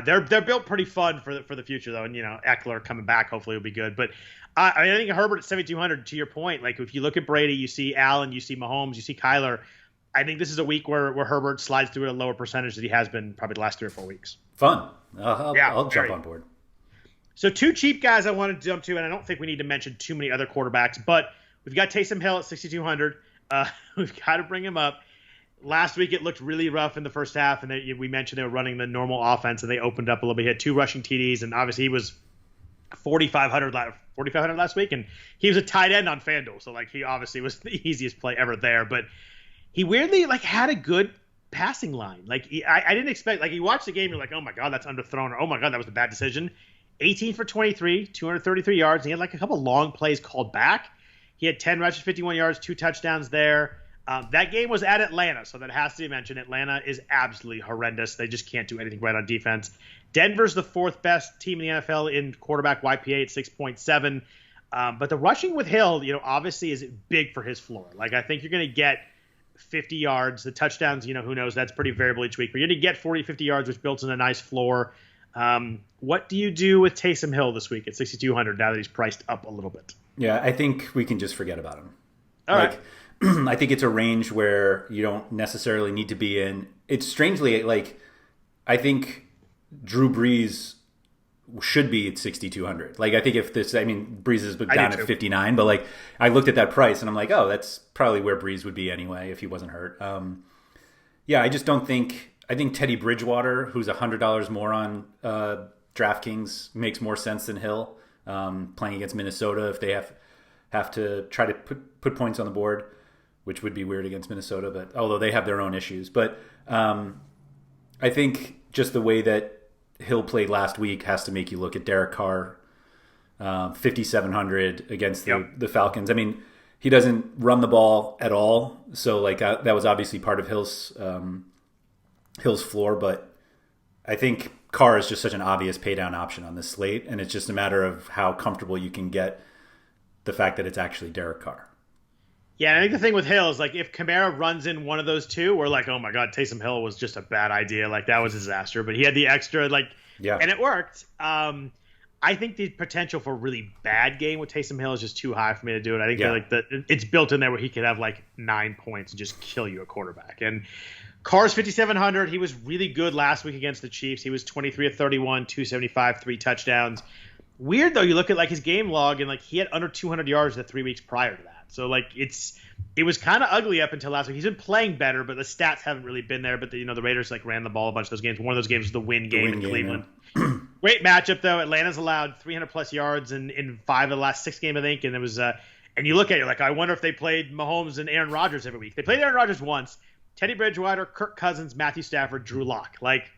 They're built pretty fun for the future though, and Eckler coming back hopefully will be good. But I think Herbert at 7,200. To your point, like if you look at Brady, you see Allen, you see Mahomes, you see Kyler. I think this is a week where Herbert slides through at a lower percentage than he has been probably the last 3 or 4 weeks. Fun. I'll jump on board. So 2 cheap guys I want to jump to, and I don't think we need to mention too many other quarterbacks, but we've got Taysom Hill at 6,200. We've got to bring him up. Last week it looked really rough in the first half, and we mentioned they were running the normal offense, and they opened up a little bit. He had 2 rushing TDs, and obviously he was 4,500 last week, and he was a tight end on FanDuel, so like he obviously was the easiest play ever there. But he weirdly like had a good passing line. Like I didn't expect. Like you watch the game, you're like, oh my god, that's underthrown, or oh my god, that was a bad decision. 18 for 23, 233 yards. And he had like a couple long plays called back. He had 10 rushes, 51 yards, 2 touchdowns there. That game was at Atlanta, so that has to be mentioned. Atlanta is absolutely horrendous. They just can't do anything right on defense. Denver's the 4th best team in the NFL in quarterback YPA at 6.7. But the rushing with Hill, obviously is big for his floor. Like I think you're going to get 50 yards. The touchdowns, who knows? That's pretty variable each week. But you're going to get 40, 50 yards, which builds in a nice floor. What do you do with Taysom Hill this week at 6,200 now that he's priced up a little bit? Yeah, I think we can just forget about him. All right. I think it's a range where you don't necessarily need to be in. It's strangely like I think Drew Brees should be at 6,200. Like I think if this, Brees has been down at 59, but like I looked at that price and I'm like, oh, that's probably where Brees would be anyway if he wasn't hurt. Yeah, I just don't think. I think Teddy Bridgewater, who's $100 more on DraftKings, makes more sense than Hill playing against Minnesota if they have to try to put points on the board, which would be weird against Minnesota, but although they have their own issues. But I think just the way that Hill played last week has to make you look at Derek Carr, 5,700 against the Falcons. He doesn't run the ball at all, so like that was obviously part of Hill's floor. But I think Carr is just such an obvious pay down option on this slate, and it's just a matter of how comfortable you can get the fact that it's actually Derek Carr. Yeah, I think the thing with Hill is like if Kamara runs in one of those two, we're like, oh my god, Taysom Hill was just a bad idea. Like that was a disaster. But he had the extra, and it worked. I think the potential for a really bad game with Taysom Hill is just too high for me to do it. I think it's built in there where he could have like 9 points and just kill you a quarterback. And Carr's 5,700. He was really good last week against the Chiefs. He was 23 of 31, 275, 3 touchdowns. Weird though, you look at like his game log and like he had under 200 yards the 3 weeks prior to that. So like it was kind of ugly up until last week. He's been playing better, but the stats haven't really been there. But the Raiders like ran the ball a bunch of those games. One of those games was the win game in Cleveland. Yeah. Great matchup though. Atlanta's allowed 300 plus yards in 5 of the last 6 games, I think. And it was and you look at it like I wonder if they played Mahomes and Aaron Rodgers every week. They played Aaron Rodgers once. Teddy Bridgewater, Kirk Cousins, Matthew Stafford, Drew Lock. Like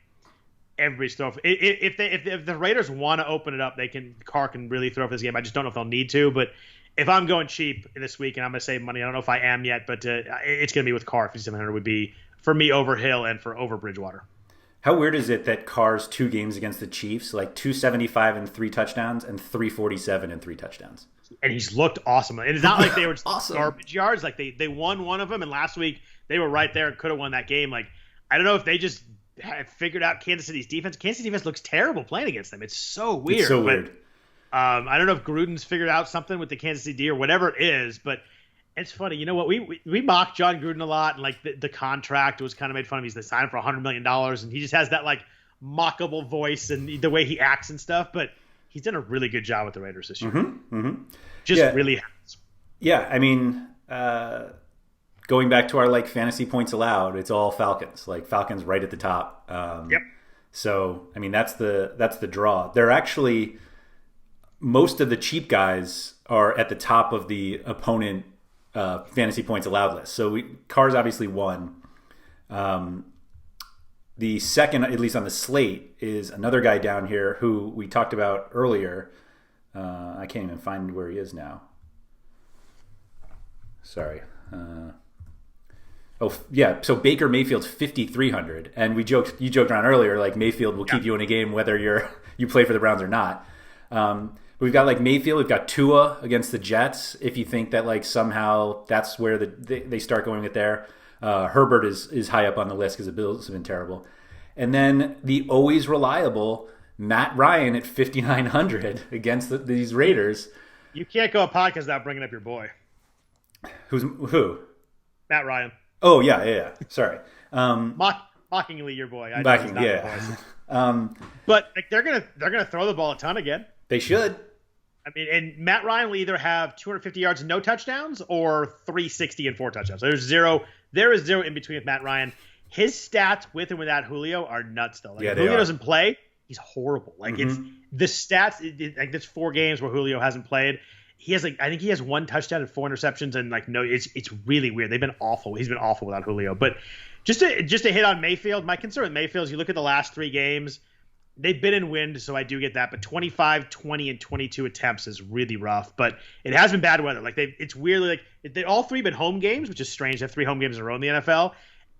everybody's throwing. If the Raiders want to open it up, Carr can really throw for this game. I just don't know if they'll need to. But if I'm going cheap this week and I'm going to save money, I don't know if I am yet, but it's going to be with Carr. 5,700 would be for me over Hill and over Bridgewater. How weird is it that Carr's 2 games against the Chiefs, like 275 and 3 touchdowns and 347 and 3 touchdowns? And he's looked awesome. And it's not like they were awesome. Garbage yards. Like they won one of them, and last week they were right there and could have won that game. Like I don't know if they just have figured out Kansas City's defense. Kansas City defense looks terrible playing against them. It's so weird. It's so weird. I don't know if Gruden's figured out something with the Kansas City D or whatever it is, but it's funny. You know what? We mocked John Gruden a lot, and like the contract was kind of made fun of. He's signed him for $100 million, and he just has that like mockable voice and the way he acts and stuff. But he's done a really good job with the Raiders this year. Really has. Yeah, I mean, going back to our like fantasy points allowed, it's all Falcons. Like Falcons right at the top. Yep. So I mean, that's the draw. They're actually most of the cheap guys are at the top of the opponent fantasy points allowed list. So Carr's obviously one. The second, at least on the slate, is another guy down here who we talked about earlier. I can't even find where he is now. Sorry. So Baker Mayfield's 5,300, and you joked around earlier, like Mayfield will keep you in a game whether you play for the Browns or not. We've got like Mayfield, we've got Tua against the Jets. If you think that like somehow that's where they start going with there, Herbert is high up on the list because the Bills have been terrible, and then the always reliable Matt Ryan at 5,900 against these Raiders. You can't go a podcast without bringing up your boy. Who? Matt Ryan. Oh yeah. Sorry. Mockingly your boy. But like, they're gonna throw the ball a ton again. They should. I mean, and Matt Ryan will either have 250 yards and no touchdowns or 360 and 4 touchdowns. There is zero in between with Matt Ryan. His stats with and without Julio are nuts though. Like, if Julio doesn't play, he's horrible. Like it's the stats. Like there's 4 games where Julio hasn't played. He has I think he has 1 touchdown and 4 interceptions, and it's really weird. They've been awful. He's been awful without Julio. But just to hit on Mayfield, my concern with Mayfield is you look at the last 3 games, they've been in wind, so I do get that. But 25, 20, and 22 attempts is really rough. But it has been bad weather. Like it's weirdly like they all 3 been home games, which is strange. They have 3 home games in a row in the NFL.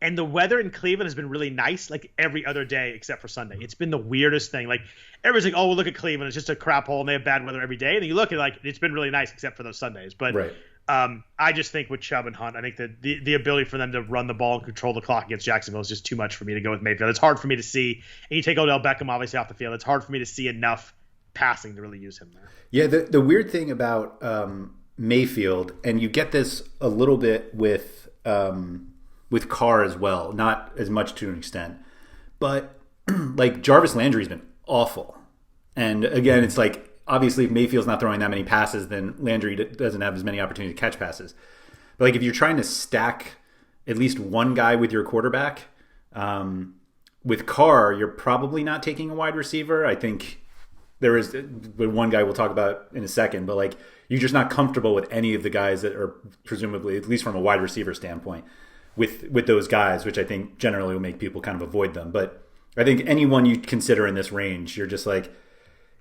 And the weather in Cleveland has been really nice, like every other day except for Sunday. It's been the weirdest thing. Like everybody's like, "Oh, well, look at Cleveland; it's just a crap hole, and they have bad weather every day." And then you look at like it's been really nice except for those Sundays. But right. I just think with Chubb and Hunt, I think that the ability for them to run the ball and control the clock against Jacksonville is just too much for me to go with Mayfield. It's hard for me to see. And you take Odell Beckham obviously off the field. It's hard for me to see enough passing to really use him there. Yeah, the weird thing about Mayfield, and you get this a little bit with Carr as well, not as much to an extent, but like Jarvis Landry's been awful. And again, it's like, obviously if Mayfield's not throwing that many passes, then Landry doesn't have as many opportunities to catch passes. But like if you're trying to stack at least one guy with your quarterback, with Carr, you're probably not taking a wide receiver. I think there is one guy we'll talk about in a second, but like you're just not comfortable with any of the guys that are presumably, at least from a wide receiver standpoint, with those guys, which I think generally will make people kind of avoid them. But I think anyone you consider in this range, you're just like,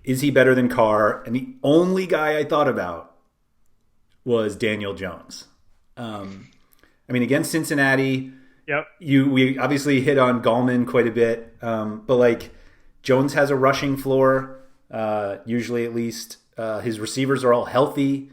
is he better than Carr? And the only guy I thought about was Daniel Jones. I mean, against Cincinnati, yep. We obviously hit on Gallman quite a bit, but like Jones has a rushing floor, usually at least. His receivers are all healthy.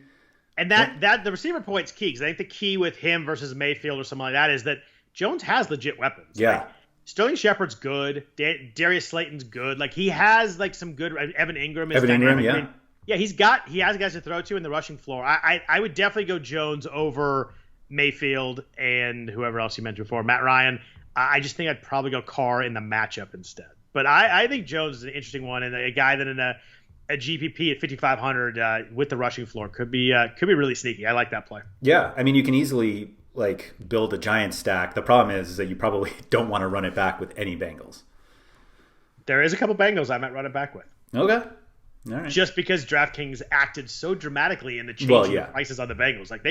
And that the receiver point's key, because I think the key with him versus Mayfield or something like that is that Jones has legit weapons. Yeah. Like, Sterling Shepard's good. Darius Slayton's good. Like he has like some good. Evan Ingram is dynamic. Yeah. Yeah, he has guys to throw to in the rushing floor. I would definitely go Jones over Mayfield and whoever else you mentioned before, Matt Ryan. I just think I'd probably go Carr in the matchup instead. But I think Jones is an interesting one, and a guy that in a GPP at 5,500 with the rushing floor could be really sneaky. I like that play. Yeah, I mean you can easily like build a giant stack. The problem is that you probably don't want to run it back with any Bengals. There is a couple Bengals I might run it back with. Okay. All right. Just because DraftKings acted so dramatically in the changing prices on the Bengals. Like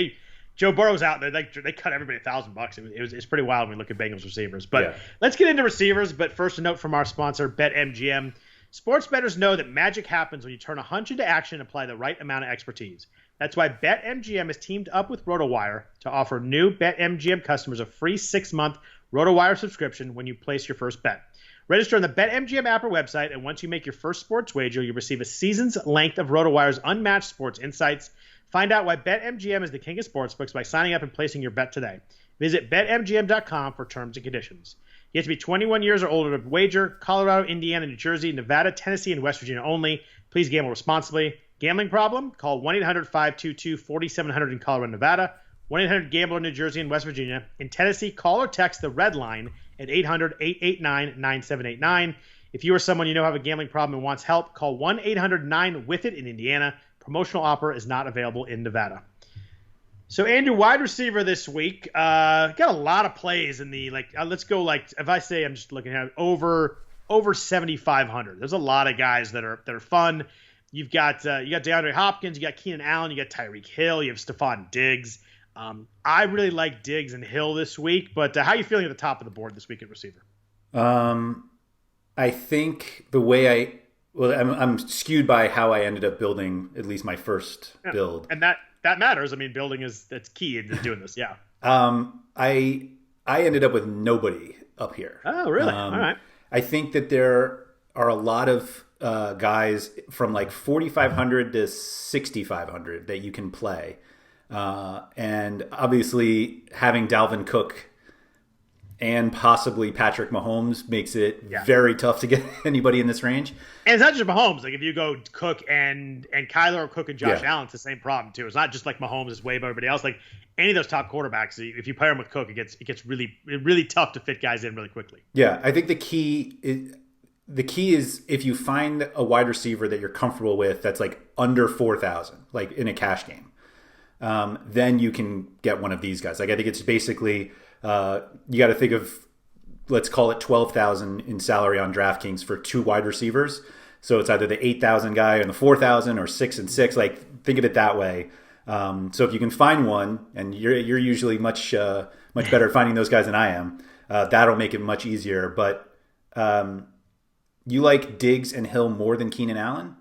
Joe Burrow's out there. They cut everybody $1,000. It's pretty wild when we look at Bengals receivers. But Let's get into receivers. But first, a note from our sponsor, BetMGM. Sports bettors know that magic happens when you turn a hunch into action and apply the right amount of expertise. That's why BetMGM has teamed up with RotoWire to offer new BetMGM customers a free 6-month RotoWire subscription when you place your first bet. Register on the BetMGM app or website, and once you make your first sports wager, you receive a season's length of RotoWire's unmatched sports insights. Find out why BetMGM is the king of sportsbooks by signing up and placing your bet today. Visit BetMGM.com for terms and conditions. You have to be 21 years or older to wager. Colorado, Indiana, New Jersey, Nevada, Tennessee, and West Virginia only. Please gamble responsibly. Gambling problem? Call 1-800-522-4700 in Colorado, Nevada. 1-800-GAMBLER in New Jersey and West Virginia. In Tennessee, call or text the red line at 800-889-9789. If you or someone you know have a gambling problem and wants help, call 1-800-9-WITH-IT in Indiana. Promotional offer is not available in Nevada. So, Andrew, wide receiver this week, got a lot of plays in the, let's go, if I say I'm just looking at over 7,500. There's a lot of guys that are fun. You got DeAndre Hopkins, you got Keenan Allen, you got Tyreek Hill, you have Stephon Diggs. I really like Diggs and Hill this week, but how are you feeling at the top of the board this week at receiver? I think the way I'm skewed by how I ended up building at least my first build. And that matters. I mean, building that's key in doing this. Yeah. I ended up with nobody up here. Oh, really? All right. I think that there are a lot of guys from like 4,500 to 6,500 that you can play. And obviously having Dalvin Cook and possibly Patrick Mahomes makes it very tough to get anybody in this range. And it's not just Mahomes. Like if you go Cook and Kyler or Cook and Josh Allen, it's the same problem too. It's not just like Mahomes is way above everybody else. Like any of those top quarterbacks, if you pair them with Cook, it gets really tough to fit guys in really quickly. Yeah, I think the key is if you find a wide receiver that you're comfortable with that's like under 4,000, like in a cash game, then you can get one of these guys. Like I think it's basically you got to think of, let's call it 12,000 in salary on DraftKings for two wide receivers. So it's either the 8,000 guy and the 4,000 or 6 and 6. Like think of it that way. So if you can find one, and you're usually much better at finding those guys than I am, that'll make it much easier. But you like Diggs and Hill more than Keenan Allen?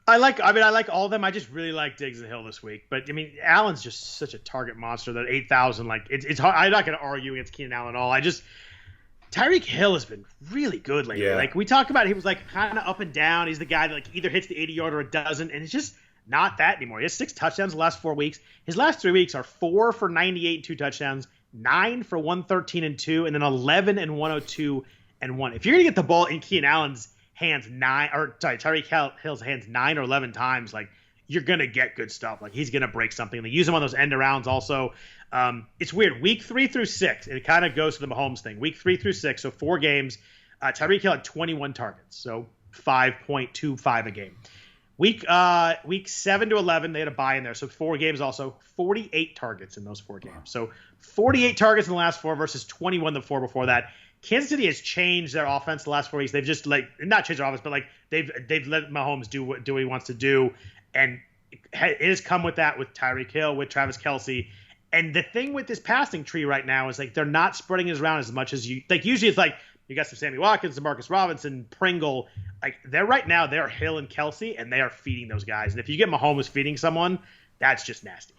I like all of them. I just really like Diggs and Hill this week. But I mean, Allen's just such a target monster that 8,000, it's hard. I'm not going to argue against Keenan Allen at all. Tyreek Hill has been really good lately. Yeah. Like we talked about, he was like kind of up and down. He's the guy that like either hits the 80-yard or it doesn't, and it's just not that anymore. He has 6 touchdowns the last 4 weeks. His last 3 weeks are 4 for 98 and 2 touchdowns, 9 for 113 and 2, and then 11 and 102 and 1. If you're going to get the ball in Keenan Allen's hands Tyreek Hill's hands 9 or 11 times, like you're gonna get good stuff. Like he's gonna break something. They use him on those end arounds also. It's weird. Week 3 through 6, it kind of goes to the Mahomes thing. Week 3 through 6, so 4 games. Tyreek Hill had 21 targets, so 5.25 a game. Week 7 to 11, they had a bye in there, so 4 games also. 48 targets in those 4 games. So 48 targets in the last 4 versus 21 the 4 before that. Kansas City has changed their offense the last 4 weeks. They've just not changed their offense, but they've let Mahomes do what he wants to do, and it has come with that with Tyreek Hill, with Travis Kelce. And the thing with this passing tree right now is like they're not spreading it around as much as you like. Usually it's like you got some Sammy Watkins, Demarcus Robinson, Pringle. Like they're Hill and Kelce, and they are feeding those guys. And if you get Mahomes feeding someone, that's just nasty.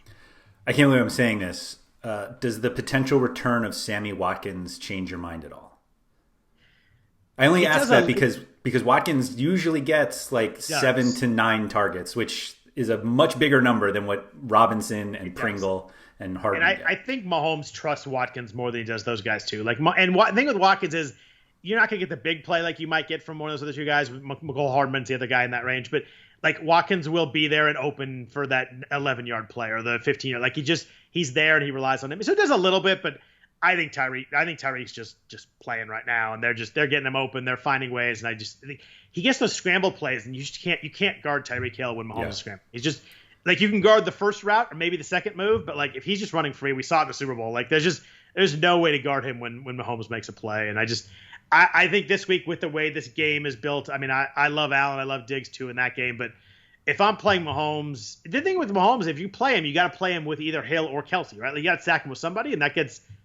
I can't believe I'm saying this. Does the potential return of Sammy Watkins change your mind at all? I only ask that because Watkins usually gets 7 to 9 targets, which is a much bigger number than what Robinson and Pringle and Herndon get. I think Mahomes trusts Watkins more than he does those guys too. The thing with Watkins is you're not going to get the big play like you might get from one of those other two guys. McCole Hardman's the other guy in that range, but like Watkins will be there and open for that 11-yard play or the 15-yard. Like he's there and he relies on him. So it does a little bit, but I think Tyreek's just playing right now, and they're getting him open. They're finding ways, and I think he gets those scramble plays, and you can't guard Tyreek Hill when Mahomes is scrambling. He's just like you can guard the first route or maybe the second move, but like if he's just running free, we saw it in the Super Bowl. Like there's no way to guard him when Mahomes makes a play, and I think this week with the way this game is built, I mean I love Allen, I love Diggs too in that game, but if I'm playing Mahomes, the thing with Mahomes, if you play him, you got to play him with either Hill or Kelce, right? Like you got to sack him with somebody, and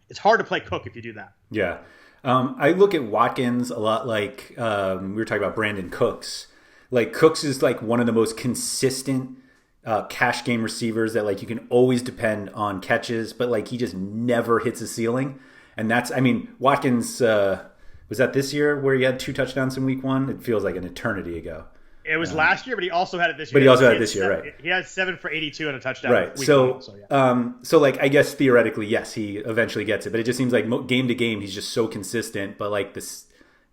it's hard to play Cook if you do that. Yeah. I look at Watkins a lot like we were talking about Brandon Cooks. Like Cooks is like one of the most consistent cash game receivers that like you can always depend on catches, but like he just never hits a ceiling. And Watkins, was that this year where he had 2 touchdowns in week 1? It feels like an eternity ago. It was last year, but he also had it this year. But he also had it this year, right? He had 7 for 82 and a touchdown. Right. So like I guess theoretically, yes, he eventually gets it. But it just seems like game to game, he's just so consistent. But like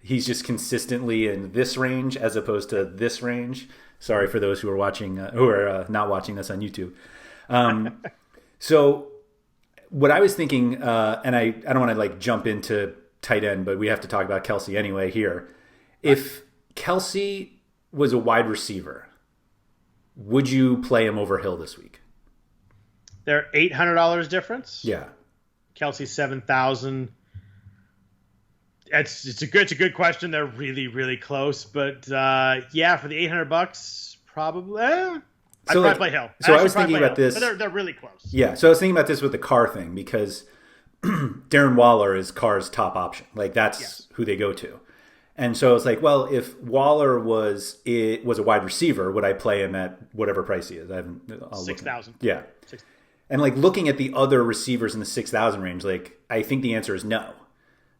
he's just consistently in this range as opposed to this range. Sorry for those who are watching, who are not watching this on YouTube. So what I was thinking, and I don't want to like jump into tight end, but we have to talk about Kelsey anyway here. If Kelsey was a wide receiver, would you play him over Hill this week? They're $800 difference. Yeah. Kelsey's 7,000. It's a good question. They're really, really close, but for the $800, probably. I'd probably play Hill. So I was thinking about this. But they're really close. Yeah. So I was thinking about this with the Carr thing because Darren Waller is Carr's top option. Like that's who they go to. And so it's like, well, if Waller was a wide receiver, would I play him at whatever price he is? 6,000. Yeah. 6. And like looking at the other receivers in the 6,000 range, like I think the answer is no.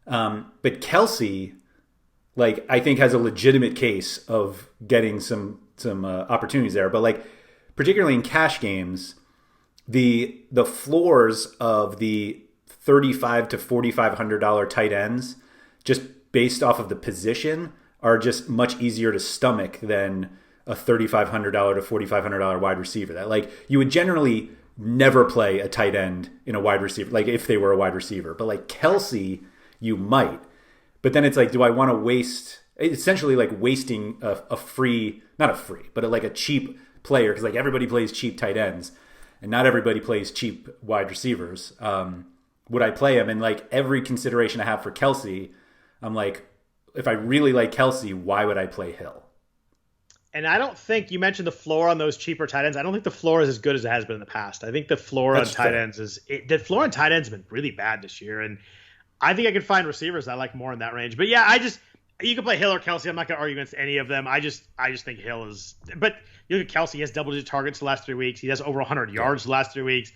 But Kelsey, like I think has a legitimate case of getting some opportunities there. But like particularly in cash games, the floors of the $3,500 to $4,500 tight ends just based off of the position are just much easier to stomach than a $3,500 to $4,500 wide receiver. That like you would generally never play a tight end in a wide receiver, like if they were a wide receiver, but like Kelsey, you might, but then it's like, do I want to waste essentially like wasting not a free, but like a cheap player. Cause like everybody plays cheap tight ends and not everybody plays cheap wide receivers. Would I play him? And like every consideration I have for Kelsey, I'm like, if I really like Kelsey, why would I play Hill? And I don't think you mentioned the floor on those cheaper tight ends. I don't think the floor is as good as it has been in the past. I think the floor on tight ends the floor on tight ends has been really bad this year. And I think I can find receivers I like more in that range. But yeah, you can play Hill or Kelsey. I'm not going to argue against any of them. I just think Hill is, but you look at Kelsey, he has double-digit targets the last 3 weeks. He has over 100 yards the last 3 weeks.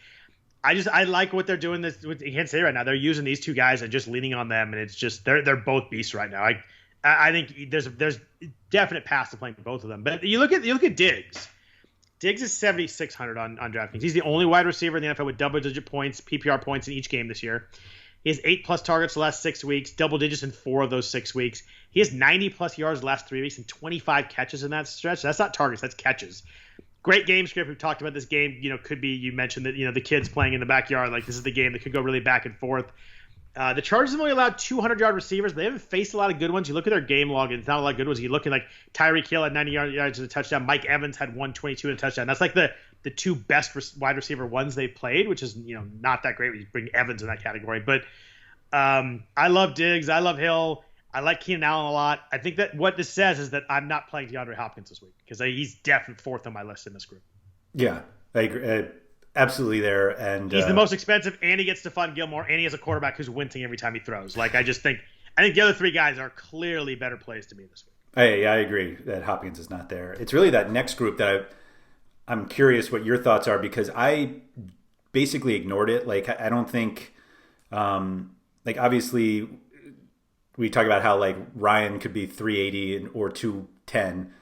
I like what they're doing this with Kansas City right now. They're using these two guys and just leaning on them, and it's just they're both beasts right now. I think there's definite paths to playing both of them. But you look at Diggs. Diggs is 7,600 on DraftKings. He's the only wide receiver in the NFL with double-digit points, PPR points in each game this year. He has 8+ targets the last 6 weeks, double digits in 4 of those 6 weeks. He has 90+ yards the last 3 weeks and 25 catches in that stretch. That's not targets, that's catches. Great game script. We've talked about this game. Could be, you mentioned that, the kids playing in the backyard. Like, this is the game that could go really back and forth. The Chargers have only allowed 200-yard receivers. They haven't faced a lot of good ones. You look at their game log, and it's not a lot of good ones. You look at, like, Tyreek Hill had 90 yards and a touchdown. Mike Evans had 122 and a touchdown. That's like the two best wide receiver ones they've played, which is, not that great when you bring Evans in that category. But I love Diggs. I love Hill. I like Keenan Allen a lot. I think that what this says is that I'm not playing DeAndre Hopkins this week because he's definitely 4th on my list in this group. Yeah, I agree. Absolutely there. And he's the most expensive, and he gets Stephon Gilmore, and he has a quarterback who's wincing every time he throws. Like, I think the other 3 guys are clearly better plays to me this week. I agree that Hopkins is not there. It's really that next group that I'm curious what your thoughts are, because I basically ignored it. Like, I don't think obviously we talk about how like Ryan could be 380 or 210,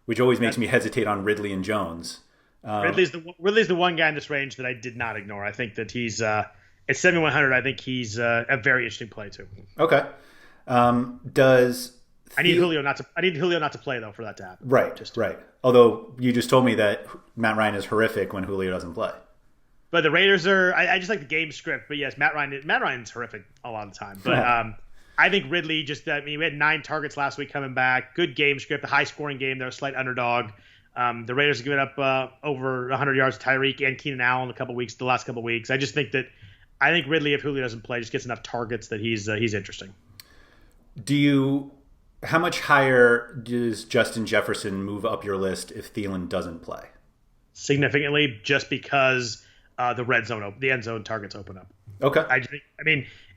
which always makes me hesitate on Ridley and Jones. Ridley's the one guy in this range that I did not ignore. I think that he's at 7,100. I think he's a very interesting play too. Okay. I need Julio not to play though for that to happen. Right. Although you just told me that Matt Ryan is horrific when Julio doesn't play. But the Raiders are. I just like the game script. But yes, Matt Ryan's horrific a lot of the time. But I think Ridley we had 9 targets last week coming back. Good game script. A high scoring game. They're a slight underdog. The Raiders have given up over 100 yards to Tyreek and Keenan Allen the last couple of weeks. I just think that Ridley, if Julio doesn't play, just gets enough targets that he's interesting. How much higher does Justin Jefferson move up your list if Thielen doesn't play? Significantly, just because the end zone targets open up. Okay.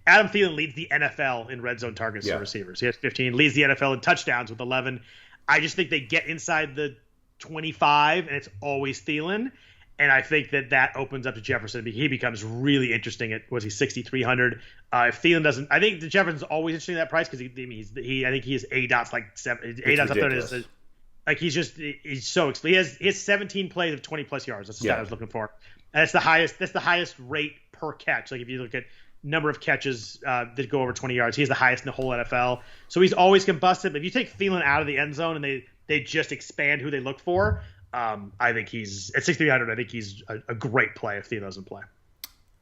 Adam Thielen leads the NFL in red zone targets for receivers. He has 15. Leads the NFL in touchdowns with 11. I just think they get inside the 25, and it's always Thielen. And I think that opens up to Jefferson. He becomes really interesting at, 6,300. If Thielen doesn't, I think Jefferson's always interesting at that price because I think he has A dots like 7. A dots up there. Like he's so explosive. He has 17 plays of 20 plus yards. That's the stat I was looking for. And that's the highest rate per catch. Like if you look at number of catches that go over 20 yards, he's the highest in the whole NFL. So he's always combusted. But if you take Thielen out of the end zone and they just expand who they look for, I think he's at 6,300. I think he's a great play if Thielen doesn't play.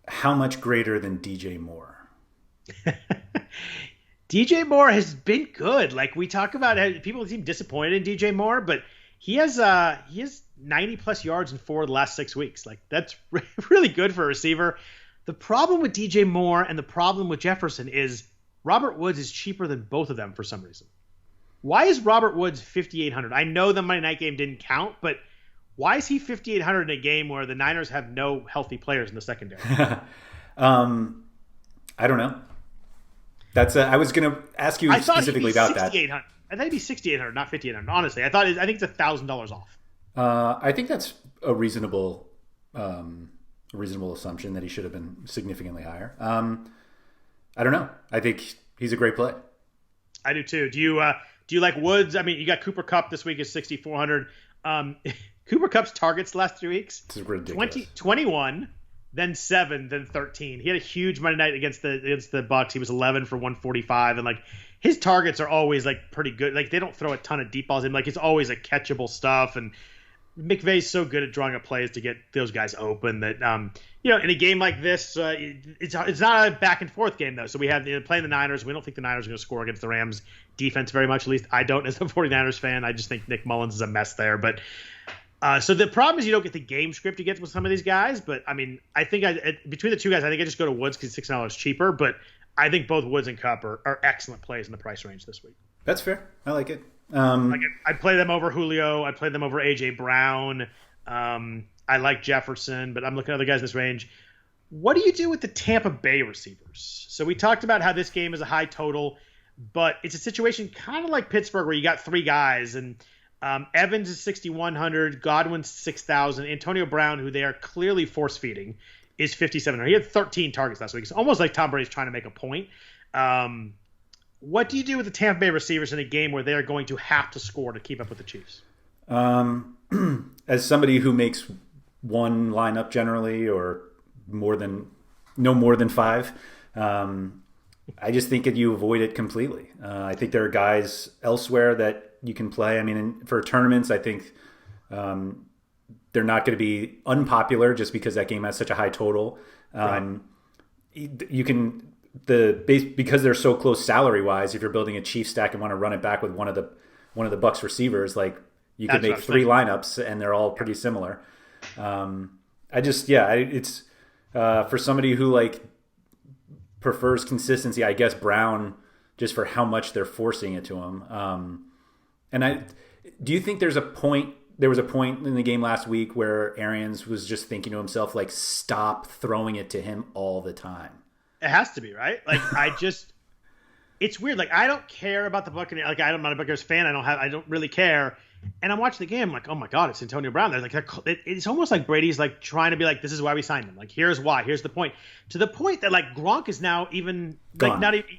How much greater than DJ Moore? DJ Moore has been good. Like we talk about, people seem disappointed in DJ Moore, but he has 90 plus yards in 4 of the last 6 weeks. Like that's really good for a receiver. The problem with DJ Moore and the problem with Jefferson is Robert Woods is cheaper than both of them for some reason. Why is Robert Woods 5,800? I know the Monday night game didn't count, but why is he 5,800 in a game where the Niners have no healthy players in the secondary? I don't know. I was going to ask you specifically about that. I thought he'd be 6,800, not 5,800. Honestly, I think it's $1,000 off. I think that's a reasonable assumption that he should have been significantly higher. I don't know. I think he's a great play. I do too. Do you like Woods? I mean, you got Cooper Kupp this week is 6,400. Cooper Kupp's targets the last 3 weeks: it's ridiculous. 21, then 7, then 13. He had a huge Monday night against the Bucs. He was 11 for 145, and like his targets are always like pretty good. Like they don't throw a ton of deep balls in. Like it's always like catchable stuff. And McVay's so good at drawing up plays to get those guys open that in a game like this, it's not a back and forth game though. So we have playing the Niners. We don't think the Niners are going to score against the Rams defense very much. At least I don't as a 49ers fan. I just think Nick Mullins is a mess there. But so the problem is you don't get the game script you get with some of these guys. But I mean, I think between the two guys, I think I just go to Woods because he's $6 cheaper. But I think both Woods and Kupp are excellent plays in the price range this week. That's fair. I like it. I play them over Julio. I play them over AJ Brown. I like Jefferson, but I'm looking at other guys in this range. What do you do with the Tampa Bay receivers? So we talked about how this game is a high total, but it's a situation kind of like Pittsburgh where you got 3 guys, and Evans is 6,100, Godwin's 6,000, Antonio Brown, who they are clearly force feeding, is 5,700. He had 13 targets last week. It's almost like Tom Brady's trying to make a point. What do you do with the Tampa Bay receivers in a game where they're going to have to score to keep up with the Chiefs? As somebody who makes one lineup generally, or no more than 5, I just think that you avoid it completely. I think there are guys elsewhere that you can play. I mean, for tournaments, I think they're not going to be unpopular just because that game has such a high total. Right. You can. Because they're so close salary wise, if you're building a Chiefs stack and want to run it back with one of the Bucks receivers, like you could make 3 lineups and they're all pretty similar. It's for somebody who like prefers consistency, I guess Brown, just for how much they're forcing it to him. Do you think there was a point in the game last week where Arians was just thinking to himself, like, stop throwing it to him all the time? It has to be, right? Like, it's weird. Like, I don't care about the Buccaneers. Like, I'm not a Buccaneers fan. I don't really care. And I'm watching the game. I'm like, oh my God, it's Antonio Brown. They're like, it's almost like Brady's like trying to be like, this is why we signed him. Like, here's why. Here's the point. To the point that like Gronk is now even gone. Like not even.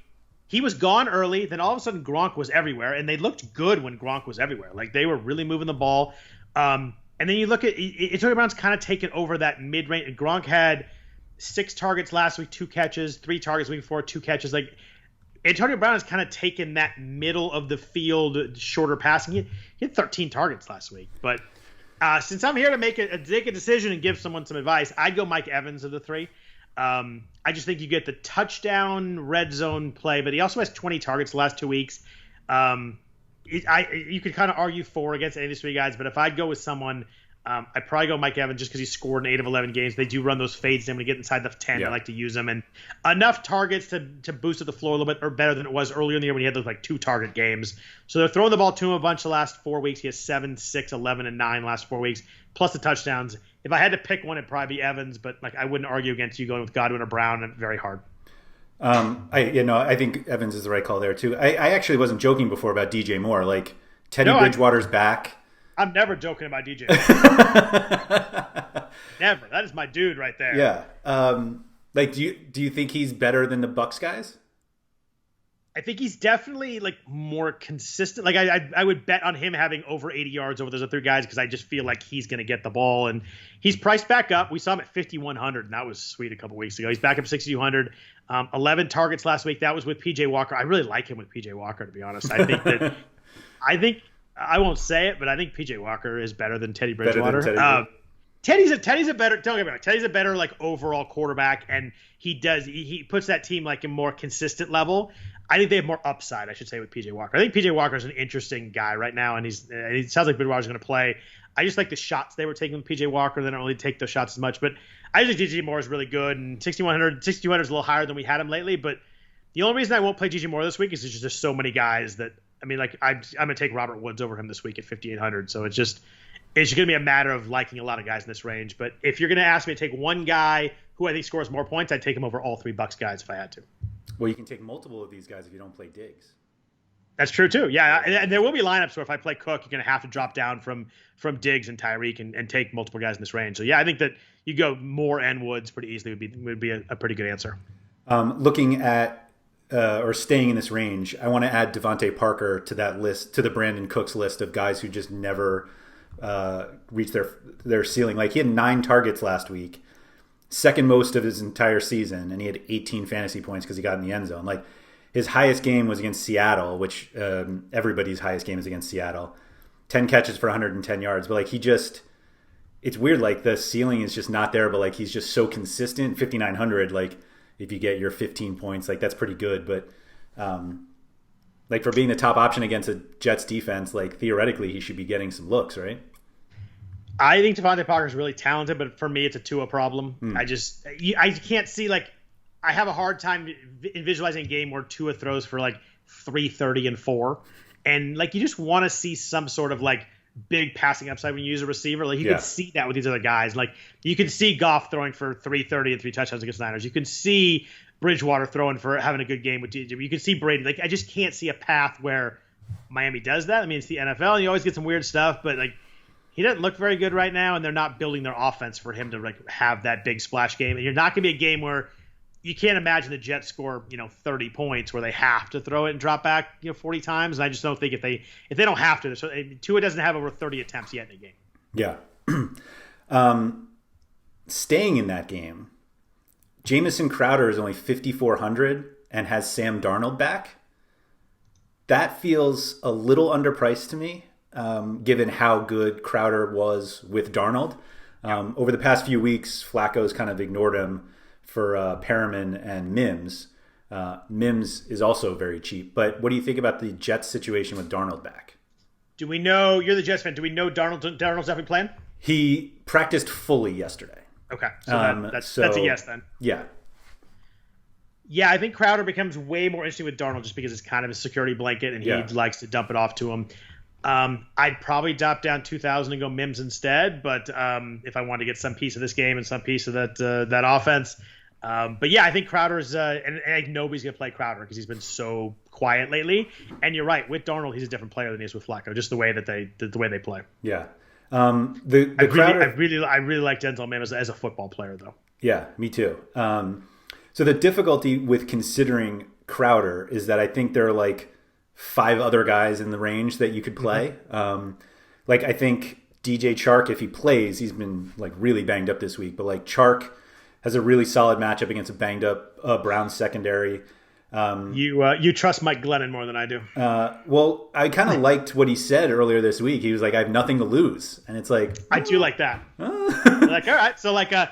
He was gone early. Then all of a sudden Gronk was everywhere, and they looked good when Gronk was everywhere. Like they were really moving the ball. And then you look at Antonio Brown's kind of taken over that mid range. Gronk had 6 targets last week, 2 catches, 3 targets the week before, 2 catches. Like Antonio Brown has kind of taken that middle of the field, shorter passing. He had 13 targets last week. But since I'm here to make a decision and give someone some advice, I'd go Mike Evans of the 3. I just think you get the touchdown red zone play, but he also has 20 targets the last 2 weeks. You could kind of argue 4 against any of these 3 guys, but if I'd go with someone, I'd probably go Mike Evans just because he scored in 8 of 11 games. They do run those fades in when you get inside the 10. Yeah. I like to use them. And enough targets to boost up the floor a little bit, or better than it was earlier in the year when he had those like 2 target games. So they're throwing the ball to him a bunch the last 4 weeks. He has 7, 6, 11, and 9 last 4 weeks, plus the touchdowns. If I had to pick one, it'd probably be Evans, but like I wouldn't argue against you going with Godwin or Brown. Very hard. I think Evans is the right call there too. I actually wasn't joking before about DJ Moore. Like Teddy Bridgewater's back. I'm never joking about DJ. Never. That is my dude right there. Yeah. Do you think he's better than the Bucks guys? I think he's definitely like more consistent. Like I would bet on him having over 80 yards over those other guys because I just feel like he's going to get the ball, and he's priced back up. We saw him at 5,100, and that was sweet a couple weeks ago. He's back up 6,200. 11 targets last week. That was with PJ Walker. I really like him with PJ Walker, to be honest. I think I won't say it, but I think PJ Walker is better than Teddy Bridgewater. Teddy's a better. Don't get me wrong. Teddy's a better like overall quarterback, and he puts that team like a more consistent level. I think they have more upside, I should say, with PJ Walker. I think PJ Walker is an interesting guy right now, and he sounds like Bridgewater's going to play. I just like the shots they were taking with PJ Walker. They don't really take those shots as much, but I just think DJ Moore is really good, and 6,200 is a little higher than we had him lately. But the only reason I won't play DJ Moore this week is there's just so many guys that I'm going to take Robert Woods over him this week at 5,800. So it's going to be a matter of liking a lot of guys in this range. But if you're going to ask me to take one guy who I think scores more points, I'd take him over all three Bucs guys if I had to. Well, you can take multiple of these guys if you don't play Diggs. That's true too. Yeah, and there will be lineups where if I play Cook, you're going to have to drop down from Diggs and Tyreek and take multiple guys in this range. So yeah, I think that you go Moore and Woods pretty easily would be a pretty good answer. Looking at or staying in this range, I want to add Devontae Parker to that list, to the Brandon Cooks list of guys who just never reach their ceiling. Like, he had 9 targets last week, second most of his entire season, and he had 18 fantasy points because he got in the end zone. Like, his highest game was against Seattle, which everybody's highest game is against Seattle. 10 catches for 110 yards. But, like, it's weird. Like, the ceiling is just not there, but, like, he's just so consistent. 5,900, like, if you get your 15 points, like, that's pretty good. But, like, for being the top option against a Jets defense, like, theoretically, he should be getting some looks, right? I think Devontae Parker is really talented, but for me, it's a Tua problem. I can't see, like, I have a hard time visualizing a game where Tua throws for like 330 and 4. And like, you just want to see some sort of like big passing upside when you use a receiver. Like, you can see that with these other guys. Like, you can see Goff throwing for 330 and 3 touchdowns against the Niners. You can see Bridgewater throwing for having a good game with DJ. You can see Brady. Like, I just can't see a path where Miami does that. I mean, it's the NFL, and you always get some weird stuff, but like, he doesn't look very good right now, and they're not building their offense for him to like have that big splash game. And you're not going to be a game where you can't imagine the Jets score, 30 points where they have to throw it and drop back, 40 times. And I just don't think if they don't have to. So Tua doesn't have over 30 attempts yet in a game. Yeah. Staying in that game, Jamison Crowder is only 5,400 and has Sam Darnold back. That feels a little underpriced to me, given how good Crowder was with Darnold. Over the past few weeks, Flacco's kind of ignored him for Perriman and Mims. Mims is also very cheap. But what do you think about the Jets situation with Darnold back? Do we know, you're the Jets fan, do we know Darnold's definitely playing? He practiced fully yesterday. Okay, so that's a yes then. Yeah. Yeah, I think Crowder becomes way more interesting with Darnold just because it's kind of a security blanket and he likes to dump it off to him. I'd probably drop down 2,000 and go Mims instead, but if I want to get some piece of this game and some piece of that offense. But yeah, I think Crowder's and nobody's gonna play Crowder because he's been so quiet lately. And you're right, with Darnold, he's a different player than he is with Flacco, just the way they play. Yeah. I really like Denzel Mims as a football player, though. Yeah, me too. So the difficulty with considering Crowder is that I think there are like 5 other guys in the range that you could play. Like, I think DJ Chark, if he plays, he's been like really banged up this week, but like Chark has a really solid matchup against a banged up Browns secondary. You trust Mike Glennon more than I do. Well, I kind of liked what he said earlier this week. He was like, I have nothing to lose. And it's like, I do like that. Like, all right. So like a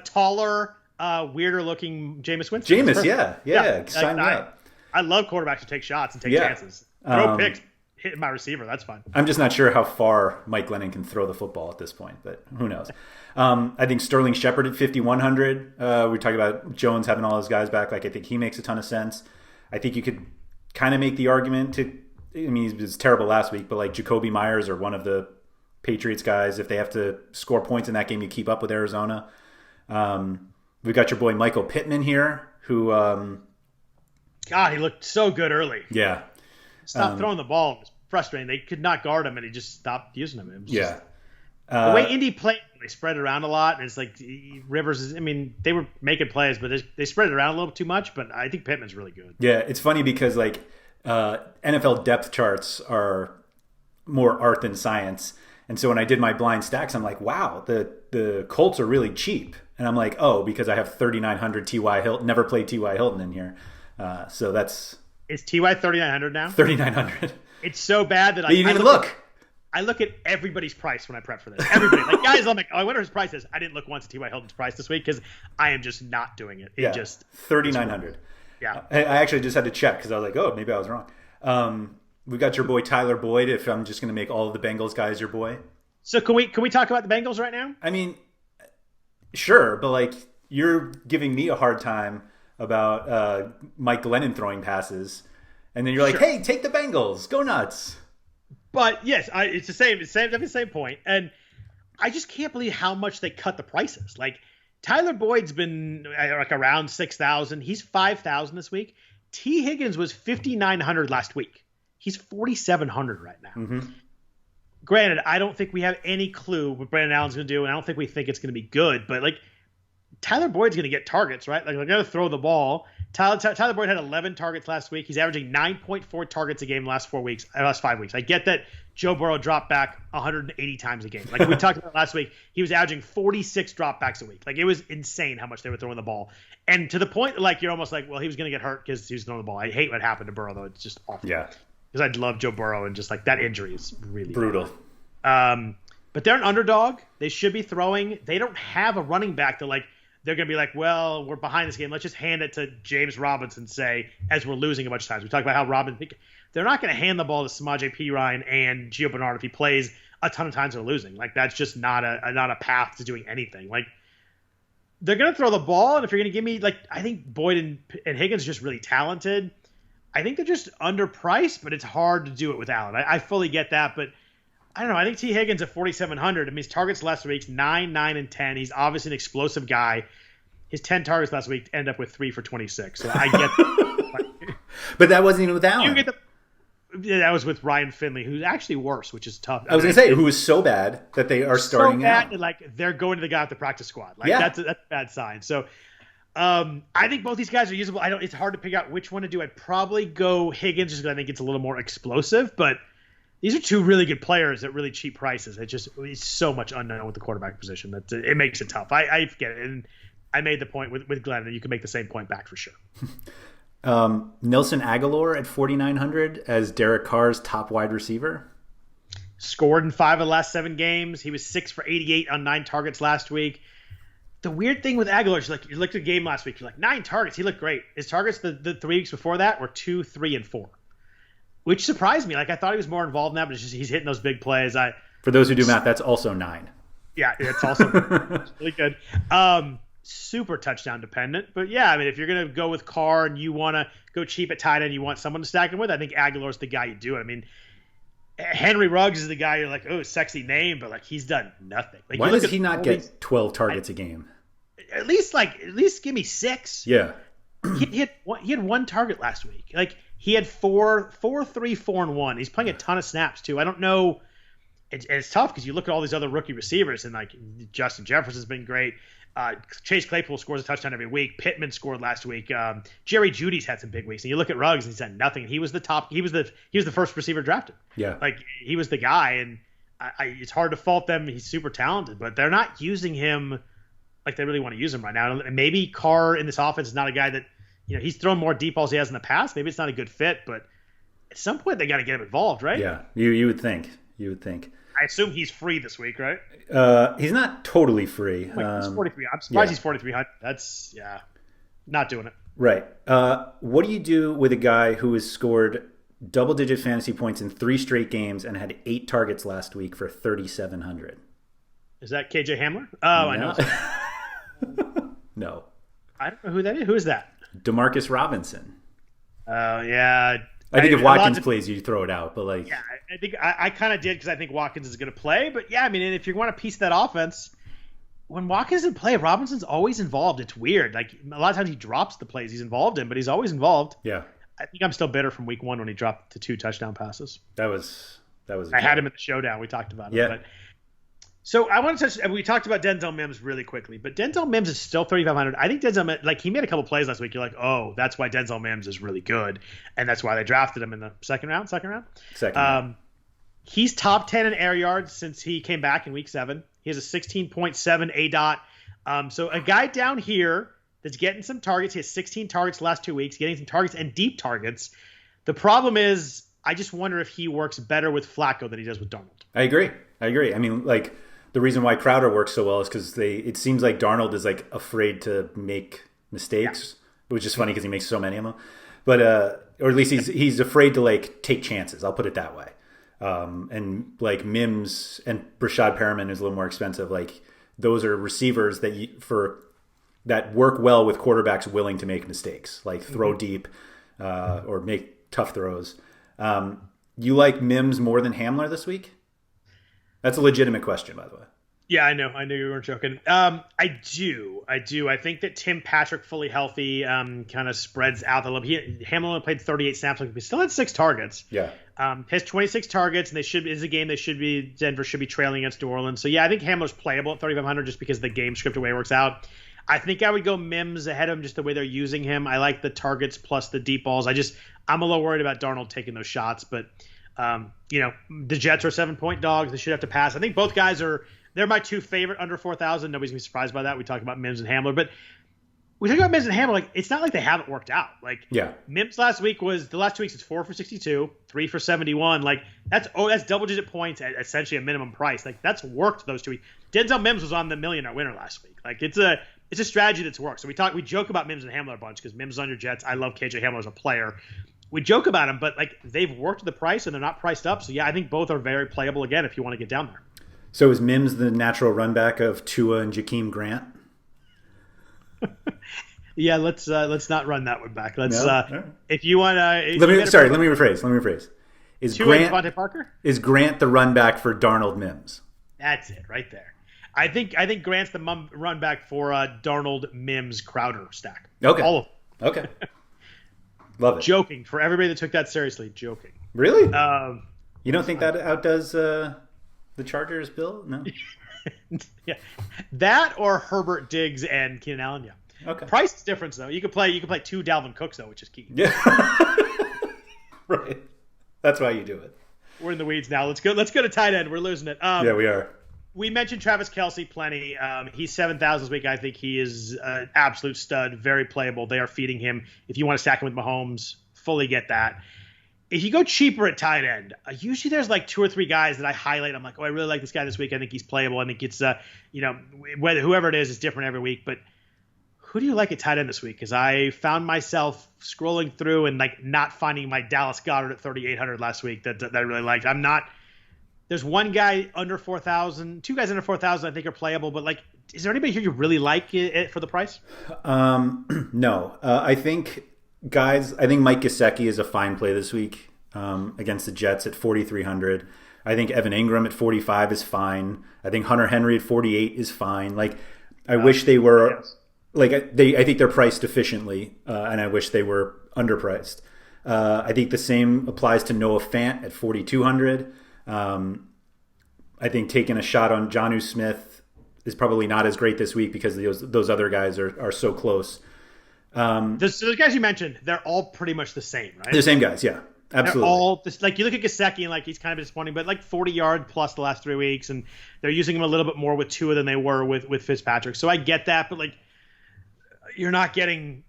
taller, weirder looking Jameis Winston. Yeah. Sign me up. I love quarterbacks who take shots and take chances. Throw picks, hit my receiver. That's fine. I'm just not sure how far Mike Glennon can throw the football at this point, but who knows? I think Sterling Shepard at 5,100. We talked about Jones having all his guys back. Like, I think he makes a ton of sense. I think you could kind of make the argument he was terrible last week, but like Jacoby Myers or one of the Patriots guys, if they have to score points in that game, you keep up with Arizona. We've got your boy Michael Pittman here, who God, he looked so good early. Yeah. Stopped throwing the ball. It was frustrating. They could not guard him, and he just stopped using him. The way Indy played, they spread it around a lot, and it's like Rivers. They were making plays, but they spread it around a little too much. But I think Pittman's really good. Yeah, it's funny because NFL depth charts are more art than science, and so when I did my blind stacks, I'm like, wow, the Colts are really cheap, and I'm like, oh, because I have 3,900 T.Y. Hilton, never played T.Y. Hilton in here, so that's is T.Y. 3,900 now? 3,900. It's so bad that you didn't even look. I look at everybody's price when I prep for this. Everybody, like guys, I'm like, oh, I wonder his price is. I didn't look once at T.Y. Hilton's price this week because I am just not doing it. It just 3,900. Yeah, I actually just had to check because I was like, oh, maybe I was wrong. We got your boy Tyler Boyd. If I'm just going to make all of the Bengals guys your boy. So can we talk about the Bengals right now? I mean, sure, but like you're giving me a hard time about Mike Glennon throwing passes, and then you're like, hey, take the Bengals, go nuts. But yes, it's the same point, and I just can't believe how much they cut the prices. Like Tyler Boyd's been like around 6,000. He's 5,000 this week. T. Higgins was 5,900 last week. He's 4,700 right now. Mm-hmm. Granted, I don't think we have any clue what Brandon Allen's going to do, and I don't think we think it's going to be good. But like Tyler Boyd's going to get targets, right? Like they're going to throw the ball. Tyler Boyd had 11 targets last week. He's averaging 9.4 targets a game the last 5 weeks. I get that Joe Burrow dropped back 180 times a game. Like we talked about last week, he was averaging 46 dropbacks a week. Like it was insane how much they were throwing the ball. And to the point that like you're almost like, well, he was going to get hurt because he was throwing the ball. I hate what happened to Burrow though. It's just awful. Yeah. Because I love Joe Burrow and just like that injury is really brutal. But they're an underdog. They should be throwing. They don't have a running back that like they're going to be like, well, we're behind this game. Let's just hand it to James Robinson, say, as we're losing a bunch of times. We talked about how they're not going to hand the ball to Samaje Perine and Gio Bernard if he plays a ton of times they're losing. Like that's just not a path to doing anything. Like they're going to throw the ball, and if you're going to give me like, I think Boyd and Higgins are just really talented. I think they're just underpriced, but it's hard to do it with Allen. I fully get that, but I don't know. I think T. Higgins at 4,700. I mean, his targets last week 9, 9, and 10. He's obviously an explosive guy. His 10 targets last week end up with 3 for 26. So I get that. But that wasn't even with Allen. That was with Ryan Finley, who's actually worse, which is tough. I was going to say, who is so bad that they are starting so bad out. that, like, they're going to the guy at the practice squad. Like, that's a bad sign. So I think both these guys are usable. It's hard to pick out which one to do. I'd probably go Higgins just because I think it's a little more explosive. But these are two really good players at really cheap prices. It's so much unknown with the quarterback position that it makes it tough. I get it. And I made the point with Glenn that you can make the same point back for sure. Nelson Aguilar at 4,900 as Derek Carr's top wide receiver. Scored in 5 of the last 7 games. He was 6 for 88 on 9 targets last week. The weird thing with Aguilar is like you looked at the game last week. You're like 9 targets. He looked great. His targets the 3 weeks before that were 2, 3, and 4, which surprised me. Like I thought he was more involved in that, but it's just he's hitting those big plays. For those who do math, that's also 9. Yeah, it's also really good. Super touchdown dependent, but yeah, I mean, if you're gonna go with Carr and you want to go cheap at tight end, you want someone to stack him with. I think Aguilar's the guy you do it. I mean, Henry Ruggs is the guy you're like, oh, sexy name, but like he's done nothing. Like, why does he not get 12 targets a game? At least give me 6. Yeah, he had 1 target last week. Like he had 4, 3, 4, and 1. He's playing a ton of snaps too. I don't know. It's tough because you look at all these other rookie receivers and like Justin Jefferson's been great. Chase Claypool scores a touchdown every week. Pittman scored last week. Jerry Jeudy's had some big weeks. And you look at Ruggs and he's had nothing. He was the top. He was the first receiver drafted. Yeah, like he was the guy. And it's hard to fault them. He's super talented, but they're not using him like they really want to use him right now. And maybe Carr in this offense is not a guy that he's thrown more deep balls he has in the past. Maybe it's not a good fit, but at some point they got to get him involved, right? Yeah, you would think. You would think. I assume he's free this week, right? He's not totally free. He's 43. I'm surprised he's 4,300. That's not doing it. Right. What do you do with a guy who has scored double-digit fantasy points in 3 straight games and had 8 targets last week for 3,700? Is that KJ Hamler? Oh, I know. No. I don't know who that is. Who is that? Demarcus Robinson. Oh, yeah. I think if Watkins plays, you throw it out, but like, yeah, I think I kind of did because I think Watkins is going to play. But yeah, I mean, if you want to piece that offense, when Watkins doesn't play, Robinson's always involved. It's weird. Like a lot of times he drops the plays he's involved in, but he's always involved. Yeah, I think I'm still bitter from week 1 when he dropped the 2 touchdown passes. That was. I had him at the showdown. We talked about it. Yeah. So I want to touch. We talked about Denzel Mims really quickly, but Denzel Mims is still 3,500. I think Denzel Mims, like he made a couple plays last week. You're like, oh, that's why Denzel Mims is really good, and that's why they drafted him in the second round. Second round. He's top 10 in air yards since he came back in week 7. He has a 16.7 ADOT. So a guy down here that's getting some targets. He has 16 targets the last 2 weeks, getting some targets and deep targets. The problem is, I just wonder if he works better with Flacco than he does with Darnold. I agree. I mean, like, the reason why Crowder works so well is because it seems like Darnold is like afraid to make mistakes, which is funny because he makes so many of them. But or at least he's afraid to like take chances. I'll put it that way. And like Mims and Brashad Perriman is a little more expensive. Like those are receivers that work well with quarterbacks willing to make mistakes, like throw deep or make tough throws. You like Mims more than Hamler this week? That's a legitimate question, by the way. Yeah, I know. I knew you weren't joking. I do. I think that Tim Patrick, fully healthy, kind of spreads out the love. Hamlin only played 38 snaps, but he still had 6 targets. Yeah. Has 26 targets, and is a game Denver should be trailing against New Orleans. So yeah, I think Hamler's playable at 3,500 just because the game script way works out. I think I would go Mims ahead of him just the way they're using him. I like the targets plus the deep balls. I'm a little worried about Darnold taking those shots, but the Jets are 7-point dogs. They should have to pass. I think both guys they're my 2 favorite under 4,000. Nobody's gonna be surprised by that. We talked about Mims and Hamler, but we talk about Mims and Hamler. Like it's not like they haven't worked out. Like Mims last 2 weeks. It's 4 for 62, 3 for 71. Like that's double-digit points at essentially a minimum price. Like that's worked those 2 weeks. Denzel Mims was on the millionaire winner last week. Like it's a strategy that's worked. So we joke about Mims and Hamler a bunch because Mims is on your Jets. I love KJ Hamler as a player. We joke about him, but like they've worked the price and they're not priced up. So yeah, I think both are very playable again if you want to get down there. So is Mims the natural run back of Tua and Jakeem Grant? Yeah, let's not run that one back. Right. If you want to. Let me rephrase. Is Tua and Devontae Parker? Is Grant the run back for Darnold Mims? That's it right there. I think Grant's the run back for Darnold Mims Crowder stack. Okay. All of them. Okay. Love it. Joking for everybody that took that seriously. Joking. Really? You don't think that outdoes the Chargers bill? No. Yeah, that or Herbert, Diggs, and Keenan Allen. Yeah. Okay. Price is different though. You could play 2 Dalvin Cooks though, which is key. Yeah. Right. That's why you do it. We're in the weeds now. Let's go to tight end. We're losing it. Yeah, we are. We mentioned Travis Kelce plenty. He's 7,000 this week. I think he is an absolute stud, very playable. They are feeding him. If you want to stack him with Mahomes, fully get that. If you go cheaper at tight end, usually there's like 2 or 3 guys that I highlight. I'm like, oh, I really like this guy this week. I think he's playable. I think it's, whoever it is different every week. But who do you like at tight end this week? Because I found myself scrolling through and like not finding my Dallas Goedert at 3,800 last week that I really liked. There's one guy under 4,000, 2 guys under 4,000 I think are playable. But like, is there anybody here you really like for the price? No. I think Mike Gesicki is a fine play this week against the Jets at 4,300. I think Evan Ingram at 45 is fine. I think Hunter Henry at 48 is fine. Like, I wish they were I think they're priced efficiently, and I wish they were underpriced. I think the same applies to Noah Fant at 4,200. I think taking a shot on Jonnu Smith is probably not as great this week because those other guys are so close. Those guys you mentioned, they're all pretty much the same, right? The same guys, yeah. Absolutely. They're all like you look at Gesicki and like he's kind of disappointing, but like 40 yard plus the last 3 weeks, and they're using him a little bit more with Tua than they were with Fitzpatrick. So I get that, but like you're not getting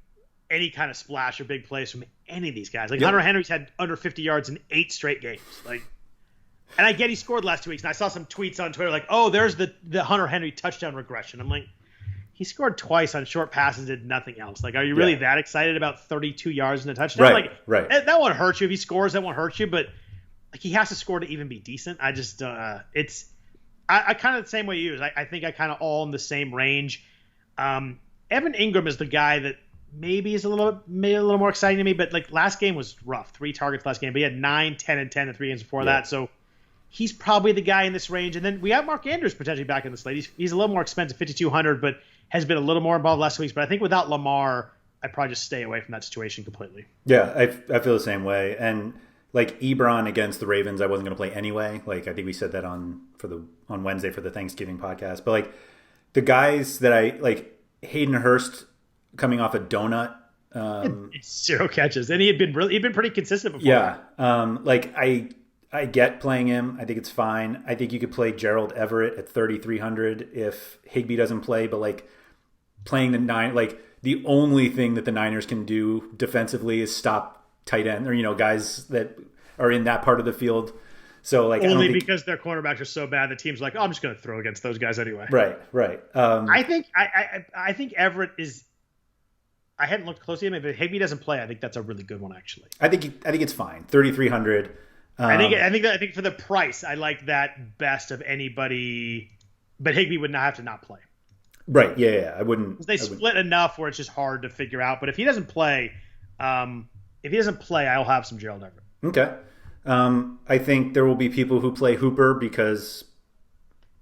any kind of splash or big plays from any of these guys. Like Hunter Henry's had under 50 yards in 8 straight games. Like, and I get he scored the last 2 weeks, and I saw some tweets on Twitter like, "Oh, there's the Hunter Henry touchdown regression." I'm like, he scored twice on short passes, did nothing else. Like, are you really that excited about 32 yards in a touchdown? Right. That won't hurt you if he scores. That won't hurt you, but like he has to score to even be decent. I just I kind of the same way you use. I think I kind of all in the same range. Evan Ingram is the guy that maybe is a little more exciting to me, but like last game was rough. 3 targets last game, but he had 9, 10, and 10 the 3 games before that. So he's probably the guy in this range. And then we have Mark Andrews potentially back in the slate. He's a little more expensive, 5,200, but has been a little more involved last week. But I think without Lamar, I'd probably just stay away from that situation completely. Yeah, I feel the same way. And like Ebron against the Ravens, I wasn't going to play anyway. Like I think we said that on Wednesday for the Thanksgiving podcast. But like the guys that I like, Hayden Hurst coming off a donut. 0 catches, and he'd been pretty consistent before. Yeah, like I get playing him. I think it's fine. I think you could play Gerald Everett at 3,300 if Higbee doesn't play. But like playing the only thing that the Niners can do defensively is stop tight end or guys that are in that part of the field. So like only because their cornerbacks are so bad, the team's like, oh, I'm just going to throw against those guys anyway. Right. I think Everett is. I hadn't looked closely at him. If Higbee doesn't play, I think that's a really good one, actually. I think it's fine. 3,300. I think for the price, I like that best of anybody. But Higbee would not have to not play. Right. Yeah. I wouldn't. They split enough where it's just hard to figure out. But if he doesn't play, I'll have some Gerald Everett. Okay. I think there will be people who play Hooper because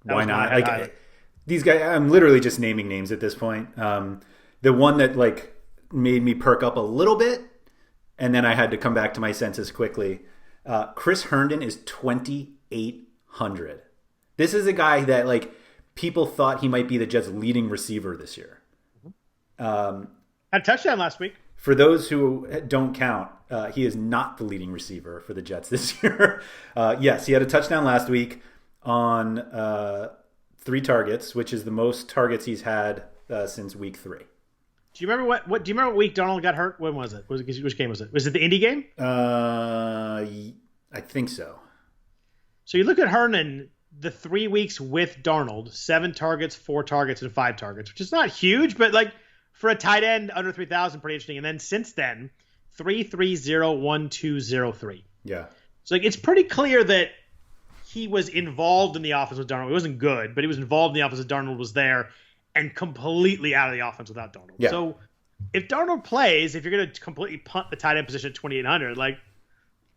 why not? Like these guys, I'm literally just naming names at this point. The one that like made me perk up a little bit, and then I had to come back to my senses quickly. Chris Herndon is 2,800. This is a guy that like people thought he might be the Jets' leading receiver this year. Had a touchdown last week. For those who don't count, he is not the leading receiver for the Jets this year. Yes, he had a touchdown last week on 3 targets, which is the most targets he's had since week 3. Do you remember what? Do you remember what week Darnold got hurt? When was it? Which game was it? Was it the Indy game? I think so. So you look at Herndon, the 3 weeks with Darnold, 7 targets, 4 targets, and 5 targets, which is not huge, but like for a tight end under 3,000, pretty interesting. And then since then, 3.30, Yeah. So like it's pretty clear that he was involved in the offense with Darnold. He wasn't good, but he was involved in the offense with Darnold was there. And completely out of the offense without Darnold. Yeah. So if Darnold plays, if you're going to completely punt the tight end position at 2,800, like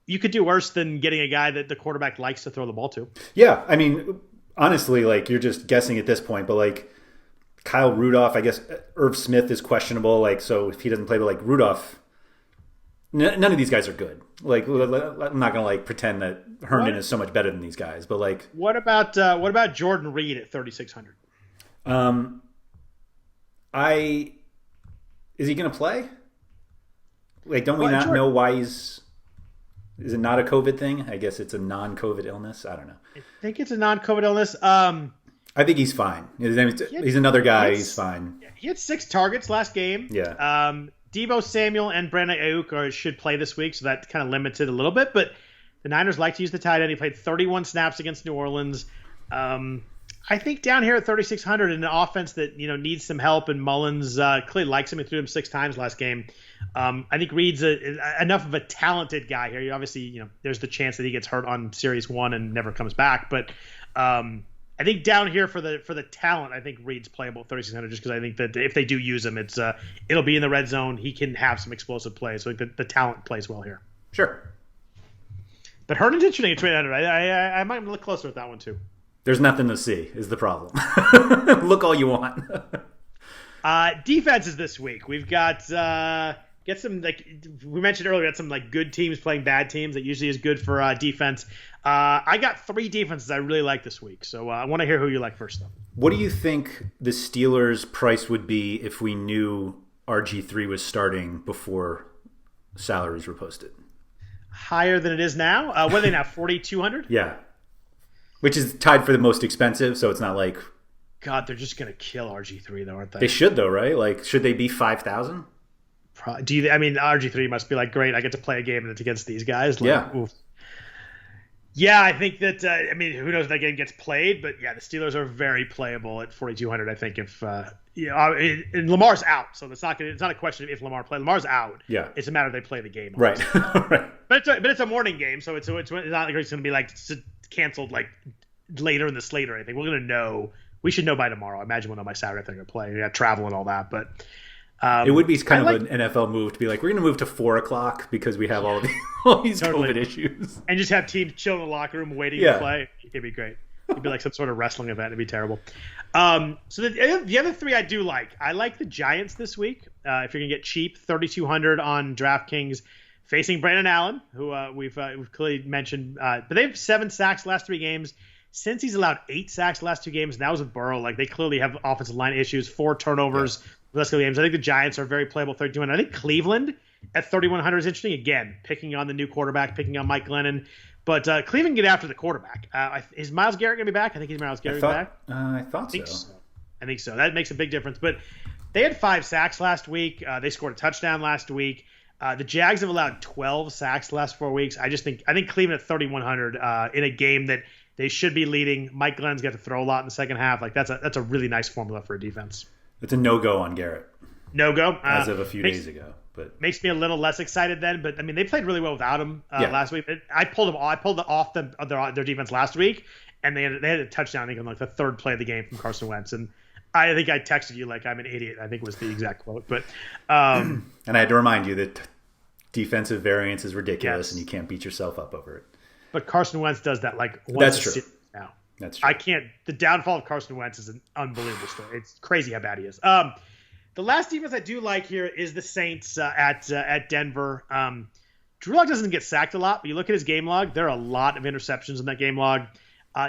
you could do worse than getting a guy that the quarterback likes to throw the ball to. Yeah, I mean, honestly, like you're just guessing at this point, but like Kyle Rudolph, I guess Irv Smith is questionable. Like, so if he doesn't play, but like Rudolph, none of these guys are good. Like, I'm not going to like pretend that Herndon is so much better than these guys, but like, what about Jordan Reed at 3,600? Is he going to play? Like, don't we not know why is it not a COVID thing? I guess it's a non-COVID illness. I don't know. I think it's a non-COVID illness. I think he's fine. He's another guy. He's fine. He had 6 targets last game. Yeah. Deebo Samuel and Brandon Ayuk should play this week, so that kind of limits it a little bit. But the Niners like to use the tight end. He played 31 snaps against New Orleans. I think down here at 3,600 in an offense that needs some help, and Mullins clearly likes him and threw him 6 times last game. I think Reed's enough of a talented guy here. Obviously, there's the chance that he gets hurt on Series 1 and never comes back. But I think down here for the talent, I think Reed's playable at 3,600 just because I think that if they do use him, it'll be in the red zone. He can have some explosive plays. So I think the talent plays well here. Sure. But Herndon's interesting at 2,800. I might look closer at that one too. There's nothing to see is the problem. Look all you want. Defenses this week. We've got get some, like we mentioned earlier, got some like good teams playing bad teams. That usually is good for defense. I got 3 defenses I really like this week. So I want to hear who you like first, though. What do you think the Steelers' price would be if we knew RG3 was starting before salaries were posted? Higher than it is now. What are they now? 4,200? Yeah. Which is tied for the most expensive, so it's not like... God, they're just going to kill RG3, though, aren't they? They should, though, right? Like, should they be 5,000? RG3 must be like, great, I get to play a game that's against these guys. Like, yeah. Oof. Yeah, I think that, who knows if that game gets played, but yeah, the Steelers are very playable at 4,200, I think, if... and Lamar's out, so it's not a question of if Lamar plays. Lamar's out. Yeah. It's a matter of they play the game. Right. Right. But it's a morning game, so it's not like it's going to be like canceled like later in the slate or anything. We're going to know. We should know by tomorrow. I imagine we'll know by Saturday if they're going to play. We got travel and all that, but it would be kind of an NFL move to be like, we're going to move to 4:00 because we have all these totally. COVID issues, and just have teams chill in the locker room waiting to play. It'd be great. It'd be like some sort of wrestling event. It'd be terrible. So the other 3 I do like. I like the Giants this week. If you're going to get cheap, 3,200 on DraftKings, facing Brandon Allen, who we've clearly mentioned. But they have 7 sacks last 3 games. Since he's allowed 8 sacks last 2 games, and that was with Burrow. Like, they clearly have offensive line issues, 4 turnovers the last couple games. I think the Giants are very playable 32-1. I think Cleveland at 3,100 is interesting. Again, picking on the new quarterback, picking on Mike Glennon. But Cleveland get after the quarterback. Is Myles Garrett going to be back? I think Myles Garrett back. I thought so. I think so. That makes a big difference. But they had 5 sacks last week. They scored a touchdown last week. The Jags have allowed 12 sacks the last 4 weeks. I think Cleveland at 3,100 in a game that they should be leading. Mike Glenn's got to throw a lot in the second half. Like, that's a really nice formula for a defense. It's a no-go on Garrett. No-go? As of a few days ago. But makes me a little less excited then. But, I mean, they played really well without him last week. I pulled off their defense last week, and they had a touchdown, I think, on like the 3rd play of the game from Carson Wentz. And I think I texted you like I'm an idiot, I think was the exact quote. But and I had to remind you that defensive variance is ridiculous, and you can't beat yourself up over it. But Carson Wentz does that like once That's true. Now. That's true. I can't. The downfall of Carson Wentz is an unbelievable story. It's crazy how bad he is. The last defense I do like here is the Saints at Denver. Drew Lock doesn't get sacked a lot, but you look at his game log, there are a lot of interceptions in that game log.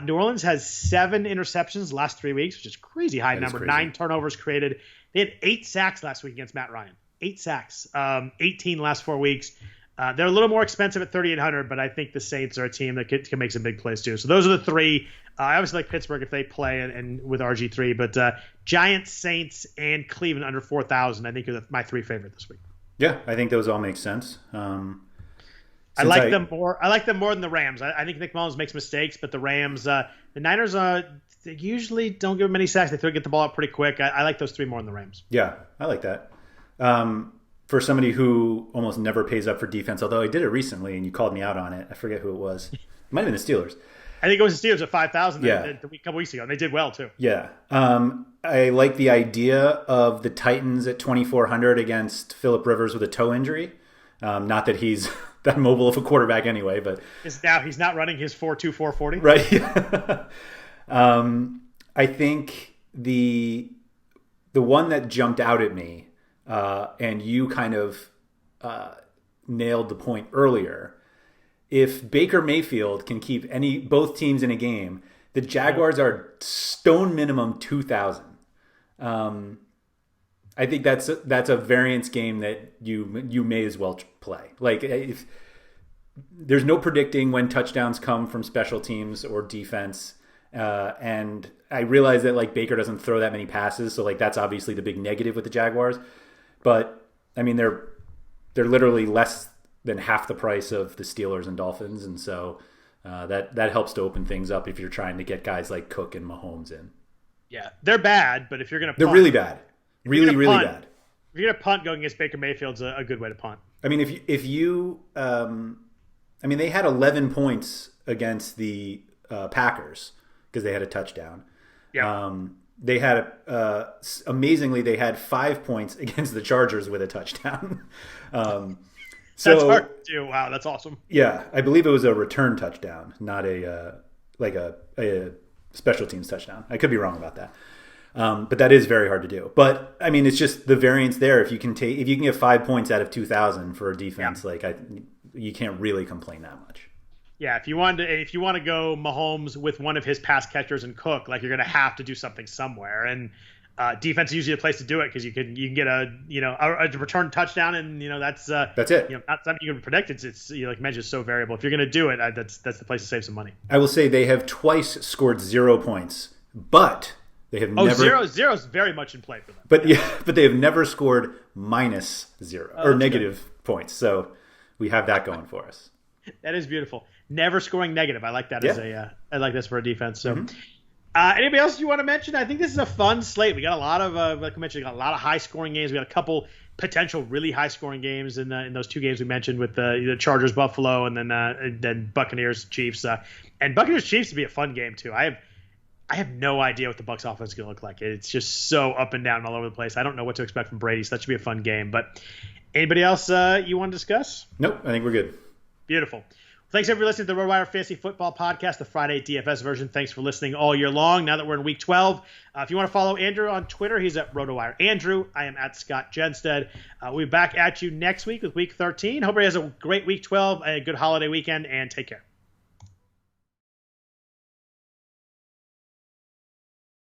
New Orleans has 7 interceptions the last 3 weeks, which is a crazy high number. 9 turnovers created. They had 8 sacks last week against Matt Ryan. 8 sacks. 18 last 4 weeks. They're a little more expensive at 3,800, but I think the Saints are a team that can make some big plays too. So those are the 3. I obviously like Pittsburgh if they play and with RG3, but Giants, Saints, and Cleveland under 4,000 I think are my 3 favorite this week. Yeah, I think those all make sense. I like them more. I like them more than the Rams. I think Nick Mullins makes mistakes, but the Rams, the Niners, they usually don't give them many sacks. They get the ball out pretty quick. I like those 3 more than the Rams. Yeah, I like that. For somebody who almost never pays up for defense, although I did it recently and you called me out on it. I forget who it was. It might have been the Steelers. I think it was the Steelers at 5,000 a couple weeks ago, and they did well too. Yeah. I like the idea of the Titans at 2,400 against Phillip Rivers with a toe injury. Not that he's that mobile of a quarterback anyway, but now he's not running his 4.2 4.40. Right. I think the one that jumped out at me, and you kind of nailed the point earlier. If Baker Mayfield can keep both teams in a game, the Jaguars are stone minimum 2,000. I think that's a variance game that you may as well play. Like, if there's no predicting when touchdowns come from special teams or defense, and I realize that like Baker doesn't throw that many passes, so like that's obviously the big negative with the Jaguars. But I mean, they're literally less than half the price of the Steelers and Dolphins, and so that helps to open things up if you're trying to get guys like Cook and Mahomes in. Yeah, they're bad, but if you're going to, they're really bad, really bad. If you're going to punt, going against Baker Mayfield's a good way to punt. I mean, if you, they had 11 points against the Packers because they had a touchdown. Yeah. They had amazingly they had 5 points against the Chargers with a touchdown. So that's hard to do. Wow, that's awesome. Yeah, I believe it was a return touchdown, not a special teams touchdown. I could be wrong about that. But that is very hard to do. But I mean, it's just the variance there. If you can get 5 points out of 2,000 for a defense, you can't really complain that much. Yeah, if you want to go Mahomes with one of his pass catchers and Cook, like you're going to have to do something somewhere. And defense is usually the place to do it because you can get a return touchdown, and that's it. Not something you can predict. It's like mentioned, so variable. If you're going to do it, that's the place to save some money. I will say they have twice scored 0 points, but they have never. Zero is very much in play for them. But they have never scored -0 or negative points. So we have that going for us. That is beautiful. Never scoring negative. I like that I like this for a defense. So, anybody else you want to mention? I think this is a fun slate. We got a lot of, like I mentioned, a lot of high scoring games. We got a couple potential really high scoring games in those 2 games we mentioned with the Chargers Buffalo and then Buccaneers Chiefs. And Buccaneers Chiefs would be a fun game too. I have no idea what the Bucs offense is going to look like. It's just so up and down all over the place. I don't know what to expect from Brady, so that should be a fun game. But anybody else you want to discuss? Nope, I think we're good. Beautiful. Thanks everybody for listening to the RotoWire Fantasy Football Podcast, the Friday DFS version. Thanks for listening all year long. Now that we're in week 12, if you want to follow Andrew on Twitter, he's at RotoWire Andrew. I am at Scott Jenstad. We'll be back at you next week with week 13. Hope everybody has a great week 12, a good holiday weekend, and take care.